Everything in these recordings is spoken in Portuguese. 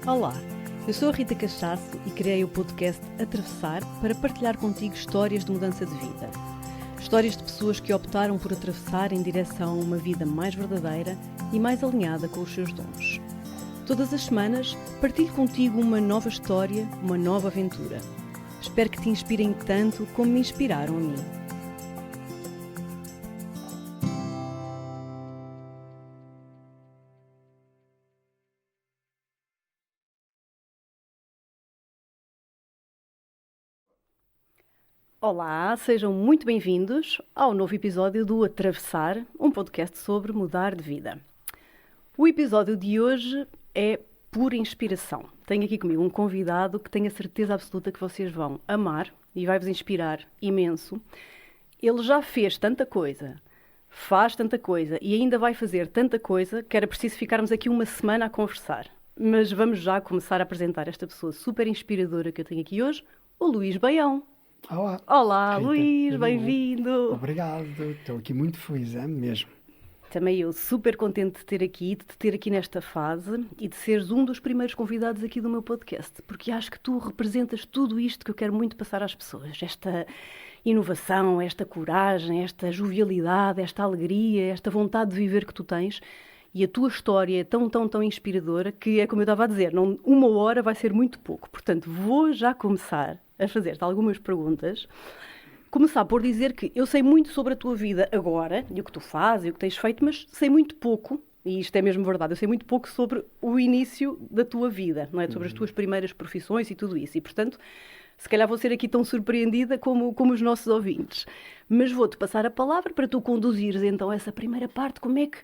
Olá, eu sou a Rita Cachaço e criei o podcast Atravessar para partilhar contigo histórias de mudança de vida. Histórias de pessoas que optaram por atravessar em direção a uma vida mais verdadeira e mais alinhada com os seus dons. Todas as semanas partilho contigo uma nova história, uma nova aventura. Espero que te inspirem tanto como me inspiraram a mim. Olá, sejam muito bem-vindos ao novo episódio do Atravessar, um podcast sobre mudar de vida. O episódio de hoje é pura inspiração. Tenho aqui comigo um convidado que tenho a certeza absoluta que vocês vão amar e vai-vos inspirar imenso. Ele já fez tanta coisa, faz tanta coisa e ainda vai fazer tanta coisa que era preciso ficarmos aqui uma semana a conversar. Mas vamos já começar a apresentar esta pessoa super inspiradora que eu tenho aqui hoje, o Luís Baião. Olá, Olá, Rita, Luís, bem-vindo. Obrigado, estou aqui muito feliz, é mesmo. Também eu, super contente de te ter aqui nesta fase e de seres um dos primeiros convidados aqui do meu podcast, porque acho que tu representas tudo isto que eu quero muito passar às pessoas. Esta inovação, esta coragem, esta jovialidade, esta alegria, esta vontade de viver que tu tens. E a tua história é tão inspiradora que é como eu estava a dizer, não, uma hora vai ser muito pouco. Portanto, vou já começar a fazer-te algumas perguntas. Começar por dizer que eu sei muito sobre a tua vida agora, e o que tu fazes, e o que tens feito, mas sei muito pouco, e isto é mesmo verdade, eu sei muito pouco sobre o início da tua vida, não é? Sobre as tuas primeiras profissões e tudo isso. E, portanto, se calhar vou ser aqui tão surpreendida como os nossos ouvintes. Mas vou-te passar a palavra para tu conduzires então essa primeira parte. Como é que...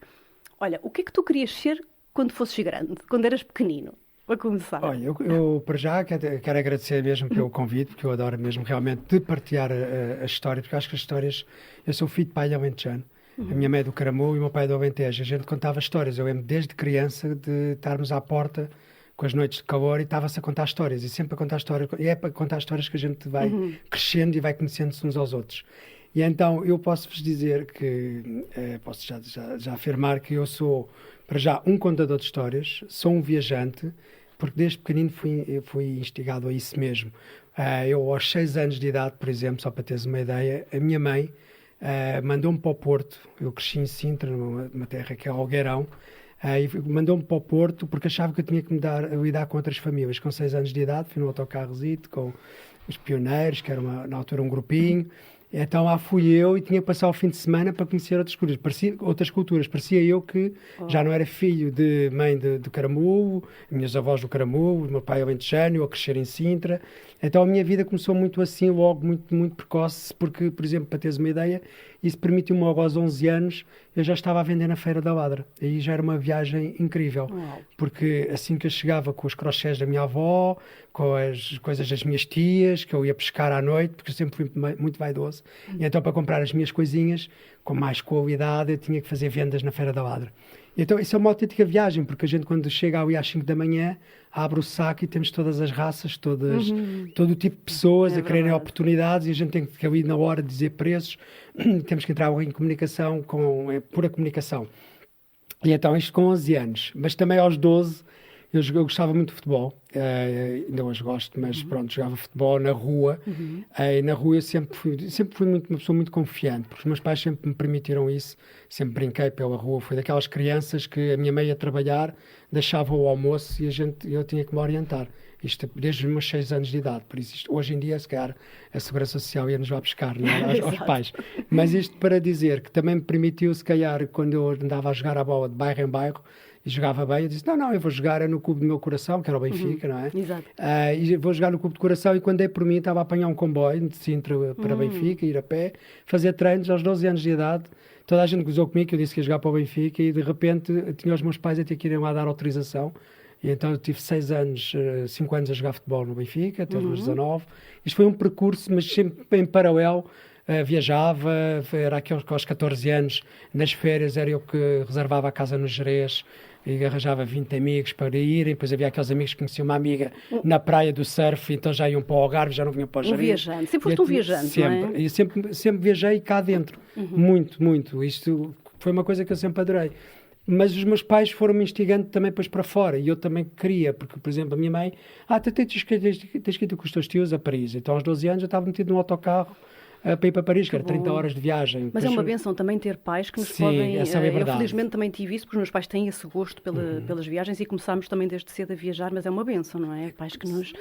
Olha, o que é que tu querias ser quando fosses grande, quando eras pequenino? Para começar. Olha, eu para já quero agradecer mesmo pelo convite, porque eu adoro mesmo realmente de partilhar a história, porque acho que as histórias... Eu sou filho de pai alentejano, a minha mãe é do Caramulo e o meu pai é do Alentejo. A gente contava histórias, eu lembro desde criança de estarmos à porta com as noites de calor e estava-se a contar histórias, e sempre a contar histórias, e é para contar histórias que a gente vai crescendo e vai conhecendo-se uns aos outros. E então eu posso-vos dizer que, posso já afirmar que eu sou, para já, um contador de histórias, sou um viajante, porque desde pequenino fui instigado a isso mesmo. Eu, aos 6 anos de idade, por exemplo, só para teres uma ideia, a minha mãe mandou-me para o Porto. Eu cresci em Sintra, numa terra que é Algueirão, e mandou-me para o Porto porque achava que eu tinha que lidar com outras famílias. Com 6 anos de idade, fui no autocarrozito com os pioneiros, que era na altura um grupinho. Então lá fui eu e tinha que passar o fim de semana para conhecer outras culturas. Parecia eu que já não era filho de mãe de Caramulo, minhas avós do Caramulo, meu pai alentejano, eu a crescer em Sintra. Então a minha vida começou muito assim, logo muito precoce, porque, por exemplo, para teres uma ideia, isso permitiu-me logo aos 11 anos, eu já estava a vender na Feira da Ladra. Aí já era uma viagem incrível, porque assim que eu chegava com os crochês da minha avó, com as coisas das minhas tias, que eu ia pescar à noite, porque eu sempre fui muito vaidoso, e então para comprar as minhas coisinhas com mais qualidade eu tinha que fazer vendas na Feira da Ladra. Então isso é uma autêntica viagem, porque a gente quando chega ali às 5 da manhã abre o saco e temos todas as raças, todo o tipo de pessoas a quererem oportunidades, e a gente tem que ali na hora dizer preços, temos que entrar em comunicação, pura comunicação. E então isto com 11 anos, mas também aos 12 eu gostava muito de futebol, ainda hoje gosto, mas pronto, jogava futebol na rua, e na rua eu sempre fui uma pessoa muito confiante, porque os meus pais sempre me permitiram isso, sempre brinquei pela rua, fui daquelas crianças que a minha mãe ia trabalhar, deixava o almoço e eu tinha que me orientar, isto desde os meus 6 anos de idade, por isso hoje em dia se calhar a Segurança Social ia-nos lá buscar, não é? aos pais, mas isto para dizer que também me permitiu, se calhar, quando eu andava a jogar a bola de bairro em bairro, e jogava bem, eu disse, não, eu vou jogar no clube do meu coração, que era o Benfica, não é? Exato. E vou jogar no clube do coração, e quando dei por mim, estava a apanhar um comboio de Sintra para Benfica, ir a pé, fazer treinos aos 12 anos de idade, toda a gente gozou comigo, que eu disse que ia jogar para o Benfica, e de repente tinha os meus pais a ter que irem lá dar autorização, e então eu tive 5 anos a jogar futebol no Benfica, até aos 19. Isto foi um percurso, mas sempre em paralelo. Viajava, era aquele que aos 14 anos, nas férias era eu que reservava a casa no Gerês, e arranjava 20 amigos para irem, depois havia aqueles amigos que conheciam uma amiga na praia do surf, então já iam para o Algarve, já não vinham para o Jardim. Viajante, sempre foste um viajante, sempre, não é? E sempre viajei cá dentro, muito. Isto foi uma coisa que eu sempre adorei. Mas os meus pais foram-me instigando também depois para fora, e eu também queria, porque, por exemplo, a minha mãe, tens que ir com os teus tios a Paris. Então, aos 12 anos, eu estava metido num autocarro para ir para Paris, que era 30 horas de viagem. Mas depois, é uma benção também ter pais que nos sim, podem... essa é a eu verdade. felizmente também tive isso, porque os meus pais têm esse gosto pelas viagens e começámos também desde cedo a viajar, mas é uma benção, não é? Pais que nos...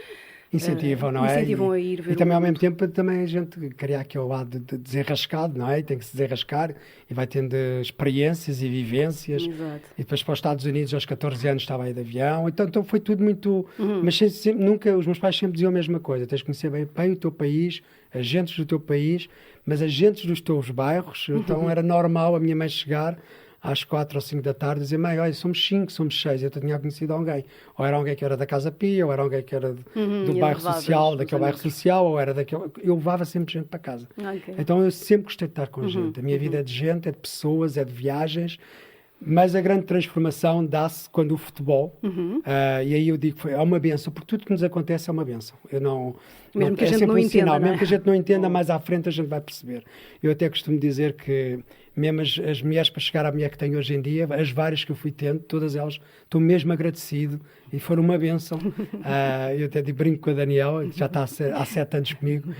incentivam, não é? Incentivam a ir ver e também, o ao mesmo mundo. tempo, também a gente cria aquele lado de desenrascado, não é? E tem que se desenrascar e vai tendo experiências e vivências. Exato. E depois para os Estados Unidos, aos 14 anos, estava aí de avião. Então foi tudo muito... Mas nunca, os meus pais sempre diziam a mesma coisa. Tens de conhecer bem o teu país, as gentes do teu país, mas as gentes dos teus bairros. Então era normal a minha mãe chegar às 4 ou 5 da tarde e dizer: mãe, olha, somos 5, somos 6, eu tinha conhecido alguém. Ou era alguém que era da Casa Pia, ou era alguém que era do bairro social, daquele bairro social, ou era daquele... Eu levava sempre gente para casa. Okay. Então eu sempre gostei de estar com gente. A minha vida é de gente, é de pessoas, é de viagens. Mas a grande transformação dá-se quando o futebol, e aí eu digo que é uma benção, porque tudo que nos acontece é uma benção. Mesmo que a é gente sempre não um entenda, sinal, não é? mesmo que a gente não entenda, mais à frente a gente vai perceber. Eu até costumo dizer que mesmo as mulheres, para chegar à mulher que tenho hoje em dia, as várias que eu fui tendo, todas elas, estou mesmo agradecido e foram uma bênção. Eu até brinco com a Daniela, que já está há 7 anos comigo,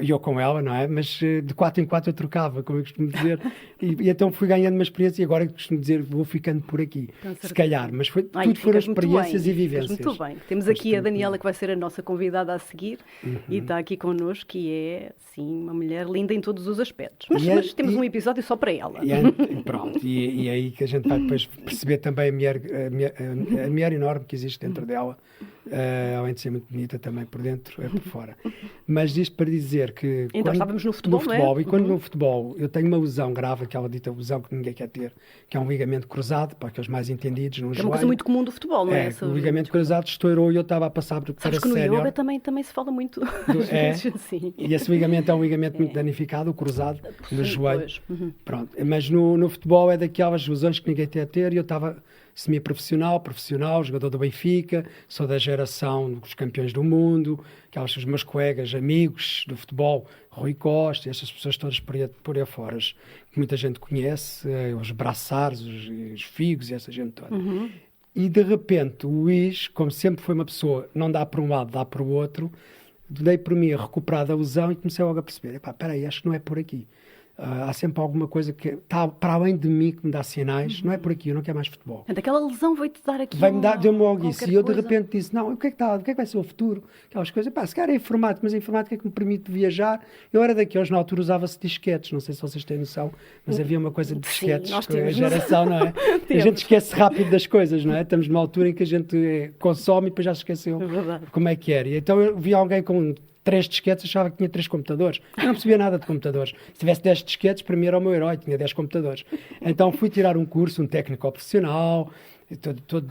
e eu com ela, não é? Mas de 4 em 4 eu trocava, como eu costumo dizer, e então fui ganhando uma experiência e agora eu costumo dizer, vou ficando por aqui, se calhar. Mas tudo foram experiências e vivências. Muito bem. Temos aqui a Daniela, que vai ser a nossa convidada a seguir, e está aqui connosco, que é, sim, uma mulher linda em todos os aspectos. Mas temos um episódio só para ela. Pronto, e é aí que a gente vai depois perceber também a mulher enorme que existe dentro dela, além de ser muito bonita também por dentro, é por fora. Mas isto para dizer que... Então estávamos no futebol, não é? E quando no futebol eu tenho uma lesão grave, aquela dita lesão que ninguém quer ter, que é um ligamento cruzado, para aqueles mais entendidos, num joelho. É uma coisa muito comum do futebol, não é? O ligamento cruzado estourou e eu estava a passar para Sabes que no sénior. yoga também se fala muito sim. E esse ligamento é um ligamento muito danificado, o cruzado, no joelho. Pronto. Mas no futebol é daquelas lesões que ninguém quer ter, e eu estava semi-profissional, jogador do Benfica, sou da geração dos campeões do mundo, aquelas os meus colegas, amigos do futebol, Rui Costa, estas pessoas todas por aí fora, que muita gente conhece, os Braçares, os Figos e essa gente toda. E de repente o Luís, como sempre foi uma pessoa, não dá para um lado, dá para o outro, dei por mim a recuperar da lesão e comecei logo a perceber, espera aí, acho que não é por aqui. Há sempre alguma coisa que está para além de mim, que me dá sinais. Não é por aqui, eu não quero mais futebol. Aquela lesão vai-te dar aqui deu-me logo isso. E eu de repente disse, não, o que é que vai ser o futuro? Aquelas coisas, se calhar é informática, mas a informática é que me permite viajar. Eu era daqueles, na altura usava-se disquetes, não sei se vocês têm noção, mas havia uma coisa de disquetes, nós com a temos. geração, não é? A gente esquece rápido das coisas, não é? Estamos numa altura em que a gente consome e depois já se esqueceu como é que era. E então eu vi alguém com 3 disquetes, achava que tinha 3 computadores. Eu não percebia nada de computadores. Se tivesse 10 disquetes, para mim era o meu herói, tinha 10 computadores. Então fui tirar um curso, um técnico profissional, tudo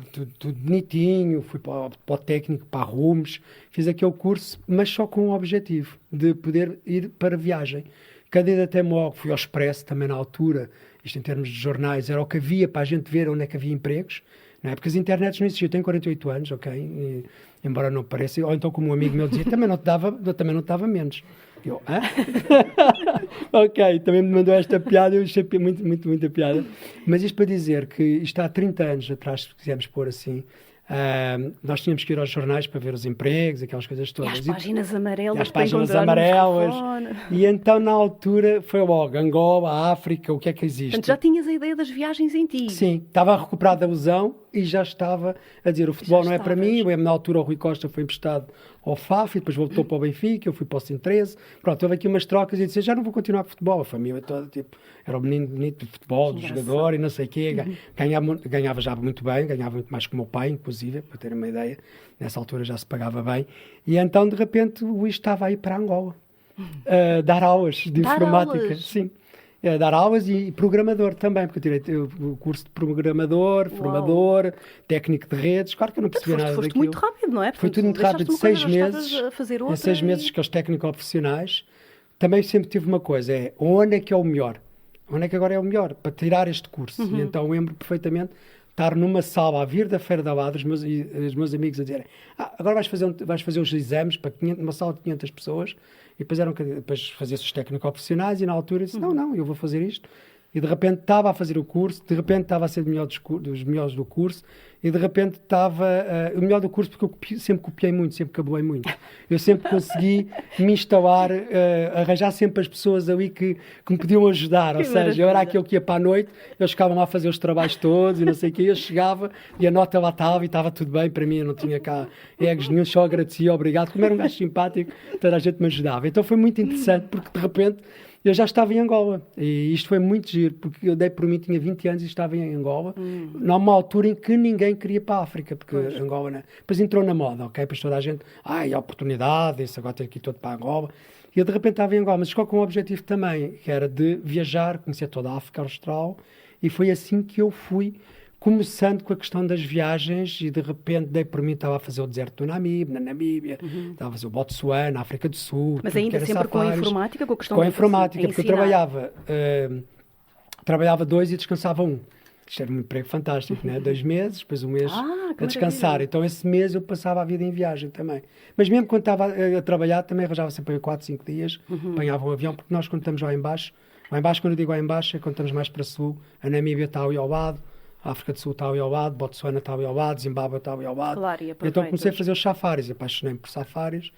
bonitinho, fui para o técnico, para a Rumes, fiz aquele curso, mas só com o objetivo de poder ir para viagem. Candidatei-me logo, fui ao Expresso também na altura, isto em termos de jornais, era o que havia para a gente ver onde é que havia empregos. Não é? Porque as internets não existiam. Eu tenho 48 anos, ok? E, embora não pareça, ou então como um amigo meu dizia, também não te dava menos. Eu, hã? Ok, também me mandou esta piada, eu achei muita piada. Mas isto para dizer que isto há 30 anos atrás, se quisermos pôr assim, nós tínhamos que ir aos jornais para ver os empregos, aquelas coisas todas. E as páginas amarelas. As páginas amarelas. E então, na altura, foi logo Angola, África, o que é que existe? Portanto, já tinhas a ideia das viagens em ti. Sim, estava a recuperar da lesão e já estava a dizer, o futebol não é para mim. Na altura o Rui Costa foi emprestado ao FAF e depois voltou para o Benfica, eu fui para o Sim13. Pronto, houve aqui umas trocas e disse, já não vou continuar com futebol. A família toda, tipo, era o menino bonito de futebol, do jogador e não sei o quê. Ganhava já muito bem, ganhava muito mais que o meu pai, inclusive, para terem uma ideia. Nessa altura já se pagava bem. E então, de repente, o Luís estava a ir para Angola. Dar aulas de informática. Aulas? Sim. Dar aulas e programador também, porque eu tirei o curso de programador, formador, técnico de redes. Claro que eu não percebia nada daquilo. Foste muito rápido, não é? Foi tudo muito rápido, de 6 meses. Em 6 meses que os técnico-profissionais. Também sempre tive uma coisa, onde é que é o melhor? Onde é que agora é o melhor? Para tirar este curso. E então lembro perfeitamente, estar numa sala a vir da Feira da Lada, os meus amigos a dizerem agora vais fazer os exames para uma sala de 500 pessoas, e depois fazia-se os técnico-profissionais, e na altura eu disse, não, eu vou fazer isto. E de repente estava a fazer o curso, de repente estava a ser dos melhores do curso, e de repente estava o melhor do curso, porque eu sempre copiei muito, sempre cabulei muito. Eu sempre consegui me instalar, arranjar sempre as pessoas ali que me podiam ajudar. Ou seja, eu era aquele que ia para a noite, eles ficavam lá a fazer os trabalhos todos e não sei o quê, eu chegava e a nota lá estava e estava tudo bem para mim, eu não tinha cá egos nenhum, só agradecia, obrigado. Como era um gajo simpático, toda a gente me ajudava. Então foi muito interessante, porque de repente eu já estava em Angola, e isto foi muito giro, porque eu dei por mim, tinha 20 anos e estava em Angola, numa altura em que ninguém queria ir para a África, porque Angola, né? Depois entrou na moda, ok? Depois toda a gente, e a oportunidade, isso agora tem que ir todo para Angola, e eu de repente estava em Angola, mas com um objetivo também, que era de viajar, conhecer toda a África Austral, e foi assim que eu fui começando com a questão das viagens, e de repente dei por mim, estava a fazer o deserto do Namíbia, na Namíbia, estava a fazer o Botsuana, na África do Sul. Mas ainda sempre safaris, com a informática? Com a questão com a informática, porque eu trabalhava 2 e descansava 1. Isto era um emprego fantástico, né? 2 meses, depois 1 mês a descansar. Maravilha. Então esse mês eu passava a vida em viagem também. Mas mesmo quando estava a trabalhar, também arranjava sempre 4, 5 dias, apanhava um avião, porque nós quando estamos lá em baixo, quando eu digo lá em baixo, é quando estamos mais para sul, a Namíbia está ali ao lado, a África do Sul está ali ao lado, Botsuana está ali ao lado, Zimbábue está ali ao lado. Claro, então comecei a fazer os safaris, apaixonei-me por safaris.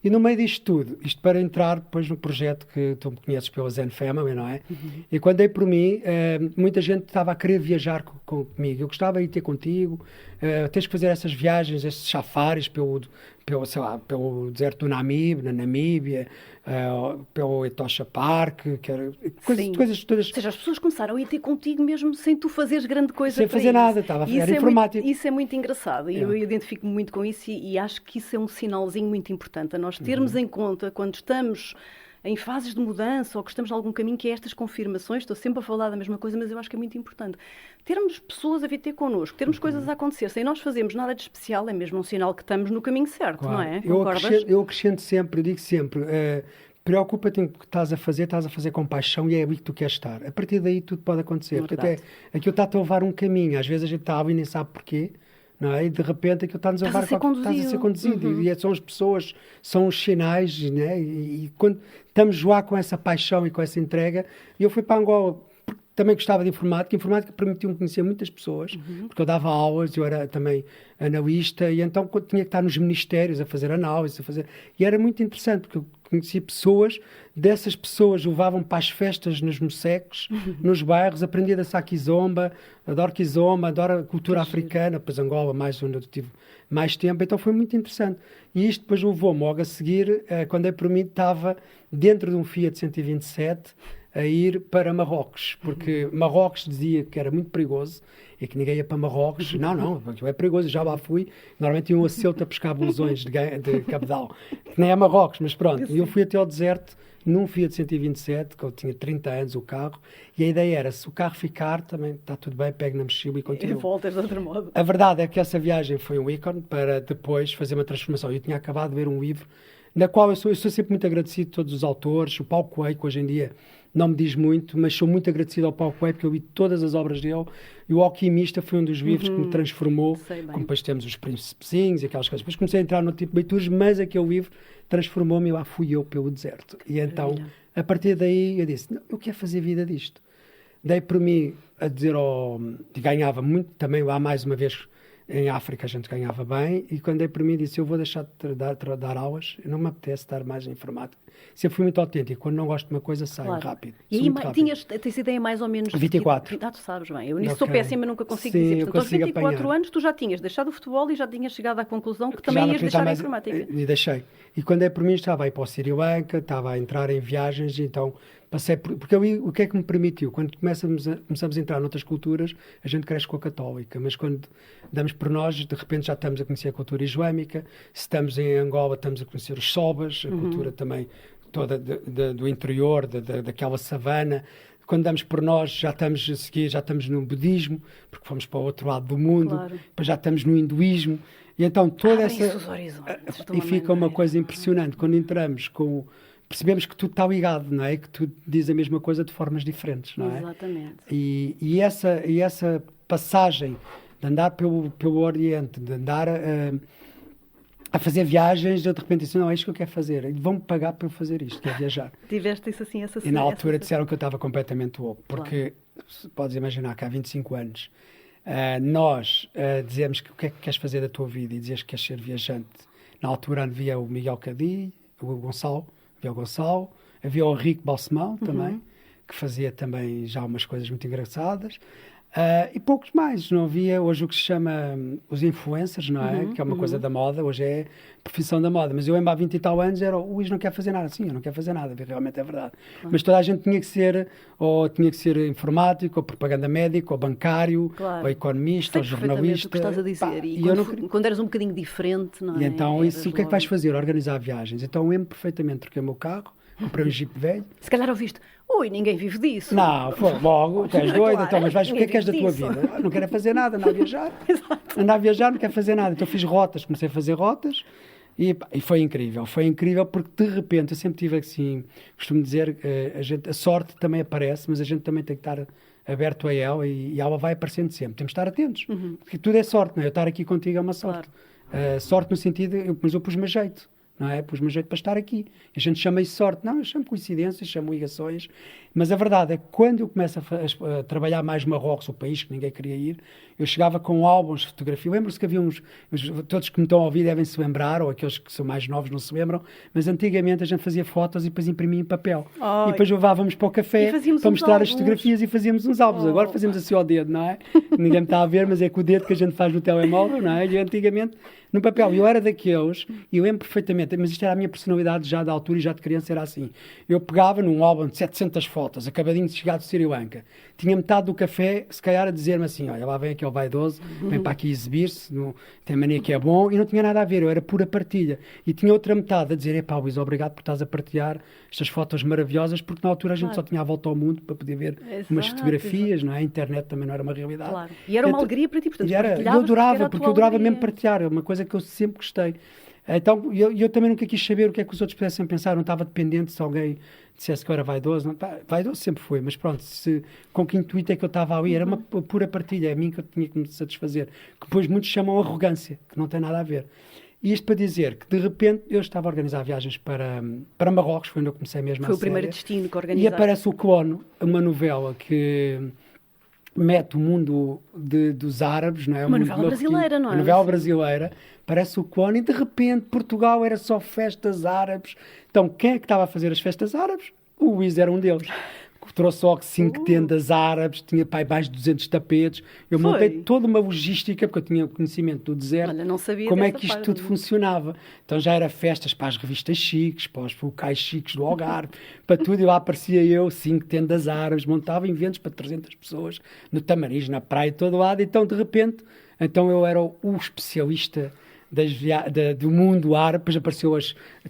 E no meio disto tudo, isto para entrar depois no projeto que tu me conheces pela Zen Family, não é? E quando dei por mim, muita gente estava a querer viajar comigo. Eu gostava de ir ter contigo, tens que fazer essas viagens, esses safaris pelo deserto do Namib, na Namíbia, pelo Etosha Park, coisas todas. Ou seja, as pessoas começaram a ir ter contigo mesmo sem tu fazeres grande coisa. Sem fazer nada, era informático. Isso é muito engraçado, e eu identifico-me muito com isso, e acho que isso é um sinalzinho muito importante a nós termos em conta quando estamos em fases de mudança ou que estamos em algum caminho, que é estas confirmações. Estou sempre a falar da mesma coisa, mas eu acho que é muito importante termos pessoas a vir ter connosco, termos coisas a acontecer sem nós fazermos nada de especial, é mesmo um sinal que estamos no caminho certo, não é? Eu acrescento sempre, eu digo sempre, preocupa-te em o que estás a fazer com paixão, e é ali que tu queres estar. A partir daí tudo pode acontecer, porque até aquilo está-te a levar um caminho, às vezes a gente está ali e nem sabe porquê, não é? E de repente aquilo está-nos a levar, estás a ser conduzido, e são as pessoas, são os sinais, né? E quando estamos lá com essa paixão e com essa entrega, e eu fui para Angola, porque também gostava de informática. A informática permitiu-me conhecer muitas pessoas, porque eu dava aulas, eu era também analista, e então tinha que estar nos ministérios a fazer análise, e era muito interessante, porque eu conheci pessoas, dessas pessoas levavam para as festas nos moceques, nos bairros, aprendi a dançar kizomba, adoro a cultura africana, depois Angola, mais onde eu tive mais tempo, então foi muito interessante. E isto depois levou-me logo a seguir, quando eu por mim estava dentro de um Fiat 127, a ir para Marrocos, porque Marrocos dizia que era muito perigoso e que ninguém ia para Marrocos. Não, é perigoso, já lá fui. Normalmente iam a Ceuta pescar blusões de cabedal, que nem é Marrocos, mas pronto. E eu fui até ao deserto num Fiat 127, que eu tinha 30 anos o carro, e a ideia era, se o carro ficar, também está tudo bem, pego na mochila e continuo. E voltas de outro modo. A verdade é que essa viagem foi um ícone para depois fazer uma transformação. Eu tinha acabado de ver um livro, na qual eu sou sempre muito agradecido a todos os autores, o Paulo Coelho, que hoje em dia não me diz muito, mas sou muito agradecido ao Paulo Coelho, porque eu li todas as obras dele, e O Alquimista foi um dos livros que me transformou, como depois temos os Príncipezinhos e aquelas coisas. Depois comecei a entrar no tipo de leituras, mas aquele livro transformou-me, e lá fui eu pelo deserto. E então, a partir daí, eu disse, não, eu quero fazer vida disto. Dei por mim a dizer, ganhava muito, também lá mais uma vez, em África a gente ganhava bem, e quando dei por mim disse, eu vou deixar de dar aulas, não me apetece dar mais em informática. Sempre fui muito autêntico, quando não gosto de uma coisa saio rápido. E aí tens ideia mais ou menos... 24. Tu sabes bem, eu nisso sou péssima, nunca consigo dizer. Portanto, aos 24 anos tu já tinhas deixado o futebol e já tinhas chegado à conclusão que também ias deixar a informática. E deixei. E quando é por mim estava a ir para o Sri Lanka, estava a entrar em viagens, então... Passei porque o que é que me permitiu? Quando começamos a entrar noutras culturas, a gente cresce com a católica, mas quando damos por nós, de repente já estamos a conhecer a cultura islâmica. Se estamos em Angola, estamos a conhecer os sobas, a cultura também toda do interior, daquela savana. Quando damos por nós, já estamos a seguir, já estamos no budismo, porque fomos para o outro lado do mundo, depois já estamos no hinduísmo. E então toda e fica uma coisa impressionante quando entramos percebemos que tudo está ligado, não é? Que tudo diz a mesma coisa de formas diferentes, não é? Exatamente. E essa passagem de andar pelo Oriente, de andar a fazer viagens, eu de repente disse, não, é isto que eu quero fazer, e vão-me pagar para eu fazer isto, que é viajar. Tiveste isso assim, essa E na altura disseram que eu estava completamente louco, porque podes imaginar que há 25 anos nós dizemos que o que é que queres fazer da tua vida e dizias que queres ser viajante. Na altura havia o Miguel Cadi, o Gonçalo, havia o Henrique Balsemão também, que fazia também já umas coisas muito engraçadas. E poucos mais, não havia hoje o que se chama os influencers, não é? Que é uma coisa da moda, hoje é profissão da moda, mas eu lembro há 20 e tal anos era o Luís não quer fazer nada, sim, eu não quero fazer nada, realmente é verdade, mas toda a gente tinha que ser informático, ou propaganda médico, ou bancário, ou economista, ou jornalista. O que estás a dizer, quando eras um bocadinho diferente, não é? E então isso, o que é que vais fazer? Organizar viagens. Então eu lembro perfeitamente, troquei o meu carro, comprei um Jeep velho. Se calhar ouviste, ninguém vive disso. Não, foi logo, tu és doida, então, mas o que é que és da tua vida? Não quero fazer nada, andar a viajar. Andar a viajar, não quero fazer nada. Então fiz rotas, comecei a fazer rotas e foi incrível porque de repente eu sempre tive assim, costumo dizer, a sorte também aparece, mas a gente também tem que estar aberto a ela e ela vai aparecendo sempre. Temos de estar atentos, porque tudo é sorte, não é? Eu estar aqui contigo é uma sorte. Sorte no sentido, mas eu pus-me a jeito. Não é? Pus-me a jeito para estar aqui. A gente chama isso sorte. Não, eu chamo coincidências, chamo ligações. Mas a verdade é que quando eu começo a trabalhar mais Marrocos, o país que ninguém queria ir, eu chegava com álbuns de fotografia. Lembro-se que havia todos que me estão a ouvir devem se lembrar, ou aqueles que são mais novos não se lembram, mas antigamente a gente fazia fotos e depois imprimia em papel. E depois levávamos para o café para mostrar as fotografias e fazíamos uns álbuns. Agora fazemos assim ao dedo, não é? Ninguém me está a ver, mas é com o dedo que a gente faz no telemóvel, não é? E antigamente no papel. Eu era daqueles, e eu lembro perfeitamente, mas isto era a minha personalidade já da altura e já de criança era assim. Eu pegava num álbum de 700 fotos, acabadinho de chegar do Sri Lanka. Tinha metade do café, se calhar, a dizer-me assim, olha, lá vem aquele vaidoso, vem para aqui exibir-se, tem mania que é bom, e não tinha nada a ver, eu era pura partilha. E tinha outra metade a dizer, epá, Luís, obrigado por estás a partilhar estas fotos maravilhosas, porque na altura a gente só tinha a volta ao mundo para poder ver umas fotografias, não é? A internet também não era uma realidade. Claro. E era uma alegria para ti, portanto, eu adorava, porque eu adorava mesmo partilhar, é uma coisa que eu sempre gostei. Então, eu também nunca quis saber o que é que os outros pudessem pensar, não estava dependente se alguém dissesse que eu era vaidoso. Não, vaidoso sempre foi, mas pronto, com que intuito é que eu estava ali, era uma pura partilha, é a mim que eu tinha que me satisfazer, que depois muitos chamam arrogância, que não tem nada a ver. E isto para dizer que, de repente, eu estava a organizar viagens para Marrocos, foi onde eu comecei mesmo a série. Foi o primeiro destino que organizaste. E aparece o Clono, uma novela que mete o mundo dos árabes, não é? Uma novela brasileira, não é? Uma novela brasileira, parece o Clono, e de repente Portugal era só festas árabes. Então, quem é que estava a fazer as festas árabes? O Luís era um deles. Trouxe logo 5 tendas árabes, tinha mais de 200 tapetes. Eu montei toda uma logística, porque eu tinha o conhecimento do deserto. Olha, não sabia como é que isto tudo funcionava. Então já era festas para as revistas chiques, para os locais chiques do Algarve, para tudo. E lá aparecia eu, 5 tendas árabes, montava eventos para 300 pessoas, no Tamariz, na praia, todo lado. Então, de repente, eu era o especialista do mundo árabe. Depois apareceu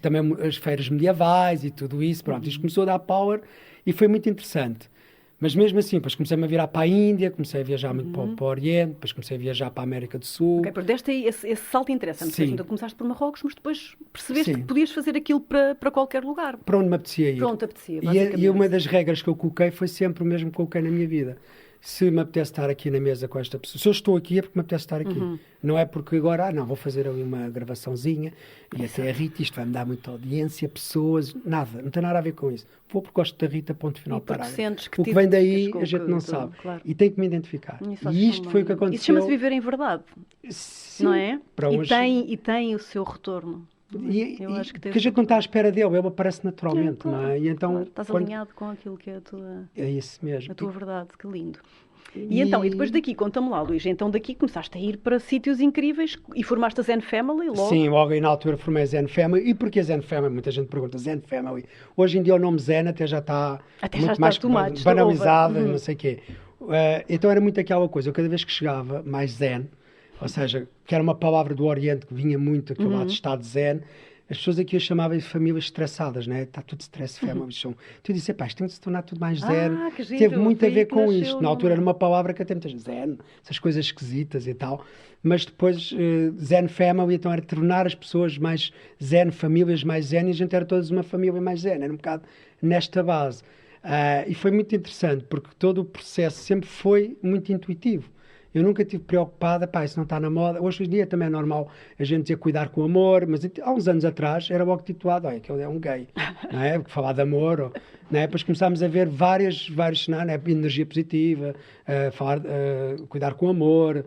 também as feiras medievais e tudo isso. Pronto, isto começou a dar power. E foi muito interessante. Mas mesmo assim, depois comecei-me a virar para a Índia, comecei a viajar muito para o Oriente, depois comecei a viajar para a América do Sul. Ok, deste aí esse salto interessante. Então começaste por Marrocos, mas depois percebeste que podias fazer aquilo para qualquer lugar. Para onde me apetecia ir. Para onde te apetecia, e uma das regras que eu coloquei foi sempre o mesmo que coloquei na minha vida. Se me apetece estar aqui na mesa com esta pessoa, se eu estou aqui é porque me apetece estar aqui. Não é porque agora, vou fazer ali uma gravaçãozinha e até a Rita, isto vai-me dar muita audiência, pessoas, nada, não tem nada a ver com isso. Vou porque gosto da Rita, ponto final, parágrafo. O que vem daí a gente não sabe. Claro. E tem que me identificar. E isto foi o que aconteceu. Isso chama-se viver em verdade, sim, não é? Para hoje, e tem o seu retorno. Eu acho que a gente não está à espera dele, ele aparece naturalmente, claro, não é? E então, estás alinhado com aquilo que é é isso mesmo. A tua verdade, que lindo. E depois daqui, conta-me lá, Luís, então daqui começaste a ir para sítios incríveis e formaste a Zen Family logo? Sim, logo aí na altura formei a Zen Family. E porquê Zen Family? Muita gente pergunta, Zen Family. Hoje em dia o nome Zen até já está muito mais banalizado, não sei o quê. Então era muito aquela coisa, eu cada vez que chegava mais Zen, ou seja, que era uma palavra do Oriente que vinha muito, aquele lado de estado Zen, as pessoas aqui a chamavam de famílias estressadas, né? Está tudo stress family. Então eu disse, pá, isto tem de se tornar tudo mais zen. Teve muito a ver com isto. Na altura era uma palavra que até muitas zen, essas coisas esquisitas e tal. Mas depois Zen Family, então era tornar as pessoas mais zen, famílias mais zen, e a gente era todas uma família mais zen. Era um bocado nesta base. E foi muito interessante, porque todo o processo sempre foi muito intuitivo. Eu nunca estive preocupada, pá, isso não está na moda. Hoje em dia também é normal a gente dizer cuidar com amor, mas há uns anos atrás era logo titulado, olha, que ele é um gay, não é? Porque falar de amor, ou, não é? Depois começámos a ver vários cenários, né? Energia positiva, cuidar com amor,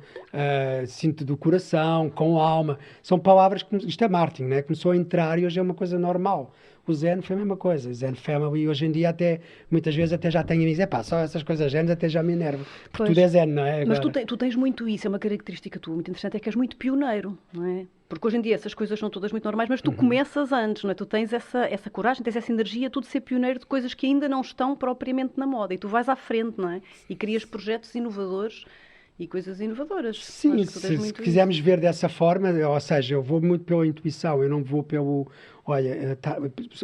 cinto do coração, com alma. São palavras que, isto é marketing, né? Começou a entrar e hoje é uma coisa normal. O Zen foi a mesma coisa. O Zen Family hoje em dia até, muitas vezes até já tem amigos. É pá, só essas coisas Zen até já me enervam. Porque tudo é Zen, não é? Mas Agora. tu tens muito isso, é uma característica tua muito interessante, é que és muito pioneiro, não é? Porque hoje em dia essas coisas são todas muito normais, mas tu começas antes, não é? Tu tens essa coragem, tens essa energia, tu de ser pioneiro de coisas que ainda não estão propriamente na moda. E tu vais à frente, não é? E crias projetos inovadores e coisas inovadoras. Sim, se quisermos ver dessa forma, ou seja, eu vou muito pela intuição, eu não vou pelo... Olha,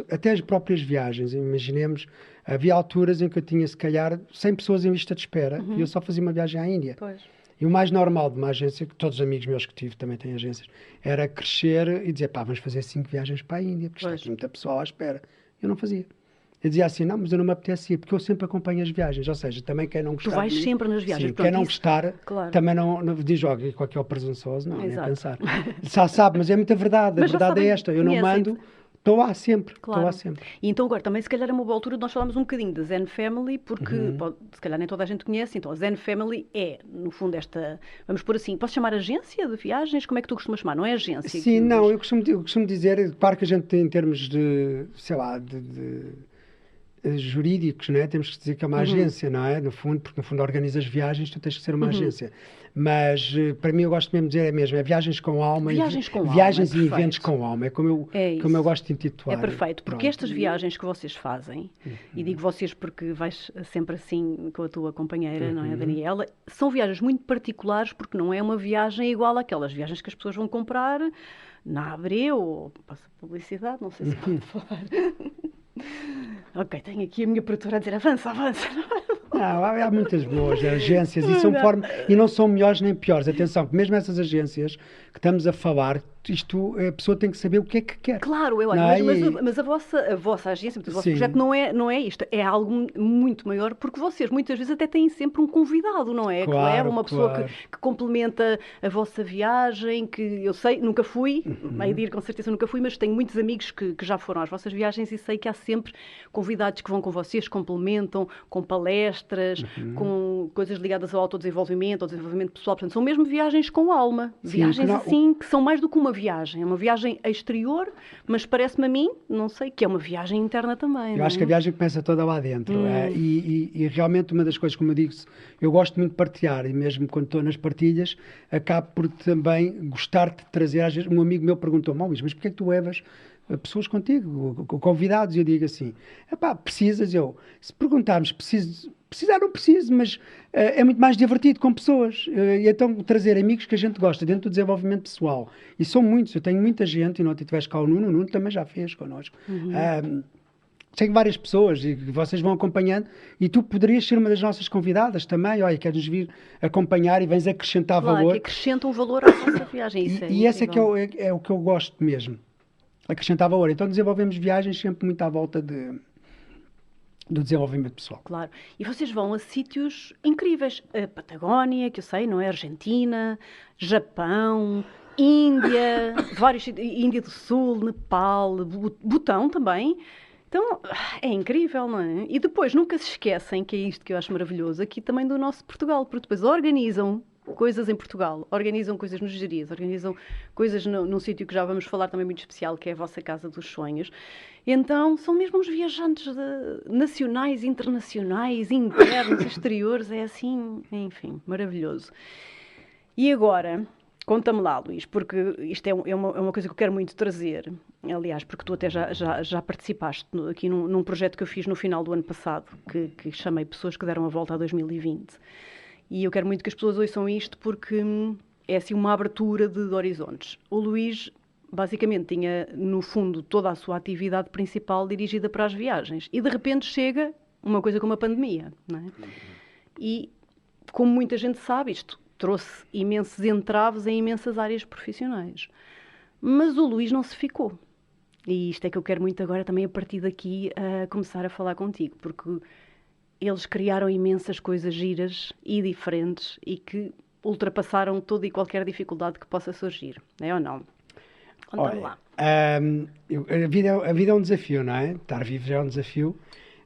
até as próprias viagens, imaginemos, havia alturas em que eu tinha, se calhar, 100 pessoas em lista de espera e eu só fazia uma viagem à Índia. Pois. E o mais normal de uma agência, que todos os amigos meus que tive também têm agências, era crescer e dizer, pá, vamos fazer 5 viagens para a Índia, porque está aqui muita pessoa à espera. Eu não fazia. Eu dizia assim, não, mas eu não me apetecia, porque eu sempre acompanho as viagens, ou seja, também quem não gostar... Tu vais sempre nas viagens. Sim, quem não gostar, claro. Também não diz, olha, qual que é o presunçoso, não, exato. Nem pensar. Já sabe, mas é muita verdade, a verdade é esta, eu não mando... Estou lá sempre, claro. Estou lá sempre. E então agora também se calhar é uma boa altura de nós falarmos um bocadinho da Zen Family, porque se calhar nem toda a gente conhece, então a Zen Family é, no fundo, esta, vamos pôr assim, posso chamar agência de viagens? Como é que tu costumas chamar? Não é agência? Sim, não, eu costumo dizer, claro que a gente tem em termos de, sei lá, de jurídicos, não é? Temos que dizer que é uma agência, não é? No fundo, porque no fundo organizas viagens, tu tens que ser uma agência. Mas para mim eu gosto mesmo de dizer é viagens com alma. Viagens e eventos com alma. É como eu gosto de intitular. É perfeito, porque estas viagens que vocês fazem, e digo vocês porque vais sempre assim com a tua companheira, não é, a Daniela, são viagens muito particulares porque não é uma viagem igual àquelas viagens que as pessoas vão comprar na Abreu, ou passa publicidade, não sei se pode falar. Ok, tenho aqui a minha produtora a dizer avança. Não, há muitas boas agências e não são melhores nem piores. Atenção, que mesmo essas agências que estamos a falar, a pessoa tem que saber o que é que quer. Claro, mas a vossa agência, o vosso projeto não é isto, é algo muito maior, porque vocês muitas vezes até têm sempre um convidado, não é? Claro, que leva uma pessoa que complementa a vossa viagem, que eu sei, nunca fui, a ir com certeza nunca fui, mas tenho muitos amigos que já foram às vossas viagens e sei que há sempre convidados que vão com vocês, complementam, com palestras, com coisas ligadas ao autodesenvolvimento, ao desenvolvimento pessoal. Portanto, são mesmo viagens com alma. Viagens assim, que são mais do que uma viagem. É uma viagem exterior, mas parece-me a mim, não sei, que é uma viagem interna também. Eu acho que a viagem começa toda lá dentro. E realmente uma das coisas, como eu digo, eu gosto muito de partilhar e mesmo quando estou nas partilhas, acabo por também gostar de trazer. Às vezes um amigo meu perguntou-me, Luís, mas porquê é que tu levas pessoas contigo, convidados? E eu digo assim, precisas? Se perguntarmos, precisar não preciso, mas é muito mais divertido com pessoas. E então trazer amigos que a gente gosta dentro do desenvolvimento pessoal. E são muitos, eu tenho muita gente, e não tiveste cá o Nuno também já fez connosco. Tenho várias pessoas e vocês vão acompanhando e tu poderias ser uma das nossas convidadas também. Olha, queres vir acompanhar e vens acrescentar valor. Que acrescentam valor à vossa viagem. E esse é que é o que eu gosto mesmo. Acrescentar valor. Então desenvolvemos viagens sempre muito à volta do desenvolvimento pessoal. Claro. E vocês vão a sítios incríveis. A Patagónia, que eu sei, não é? Argentina, Japão, Índia, Índia do Sul, Nepal, Butão também. Então, é incrível, não é? E depois, nunca se esquecem, que é isto que eu acho maravilhoso, aqui também do nosso Portugal, porque depois organizam coisas em Portugal, organizam coisas nos Gerês, organizam coisas num sítio que já vamos falar também muito especial, que é a vossa Casa dos Sonhos. Então, são mesmo uns viajantes nacionais, internacionais, internos, exteriores, é assim, enfim, maravilhoso. E agora, conta-me lá, Luís, porque isto é uma coisa que eu quero muito trazer, aliás, porque tu até já participaste aqui num projeto que eu fiz no final do ano passado, que chamei Pessoas que Deram a Volta a 2020. E eu quero muito que as pessoas ouçam isto porque é assim uma abertura de horizontes. O Luís, basicamente, tinha no fundo toda a sua atividade principal dirigida para as viagens. E de repente chega uma coisa como a pandemia, não é? E, como muita gente sabe, isto trouxe imensos entraves em imensas áreas profissionais. Mas o Luís não se ficou. E isto é que eu quero muito agora também a partir daqui começar a falar contigo, porque eles criaram imensas coisas giras e diferentes e que ultrapassaram toda e qualquer dificuldade que possa surgir, é ou não? Conta-me lá. A vida é um desafio, não é? Estar vivo já é um desafio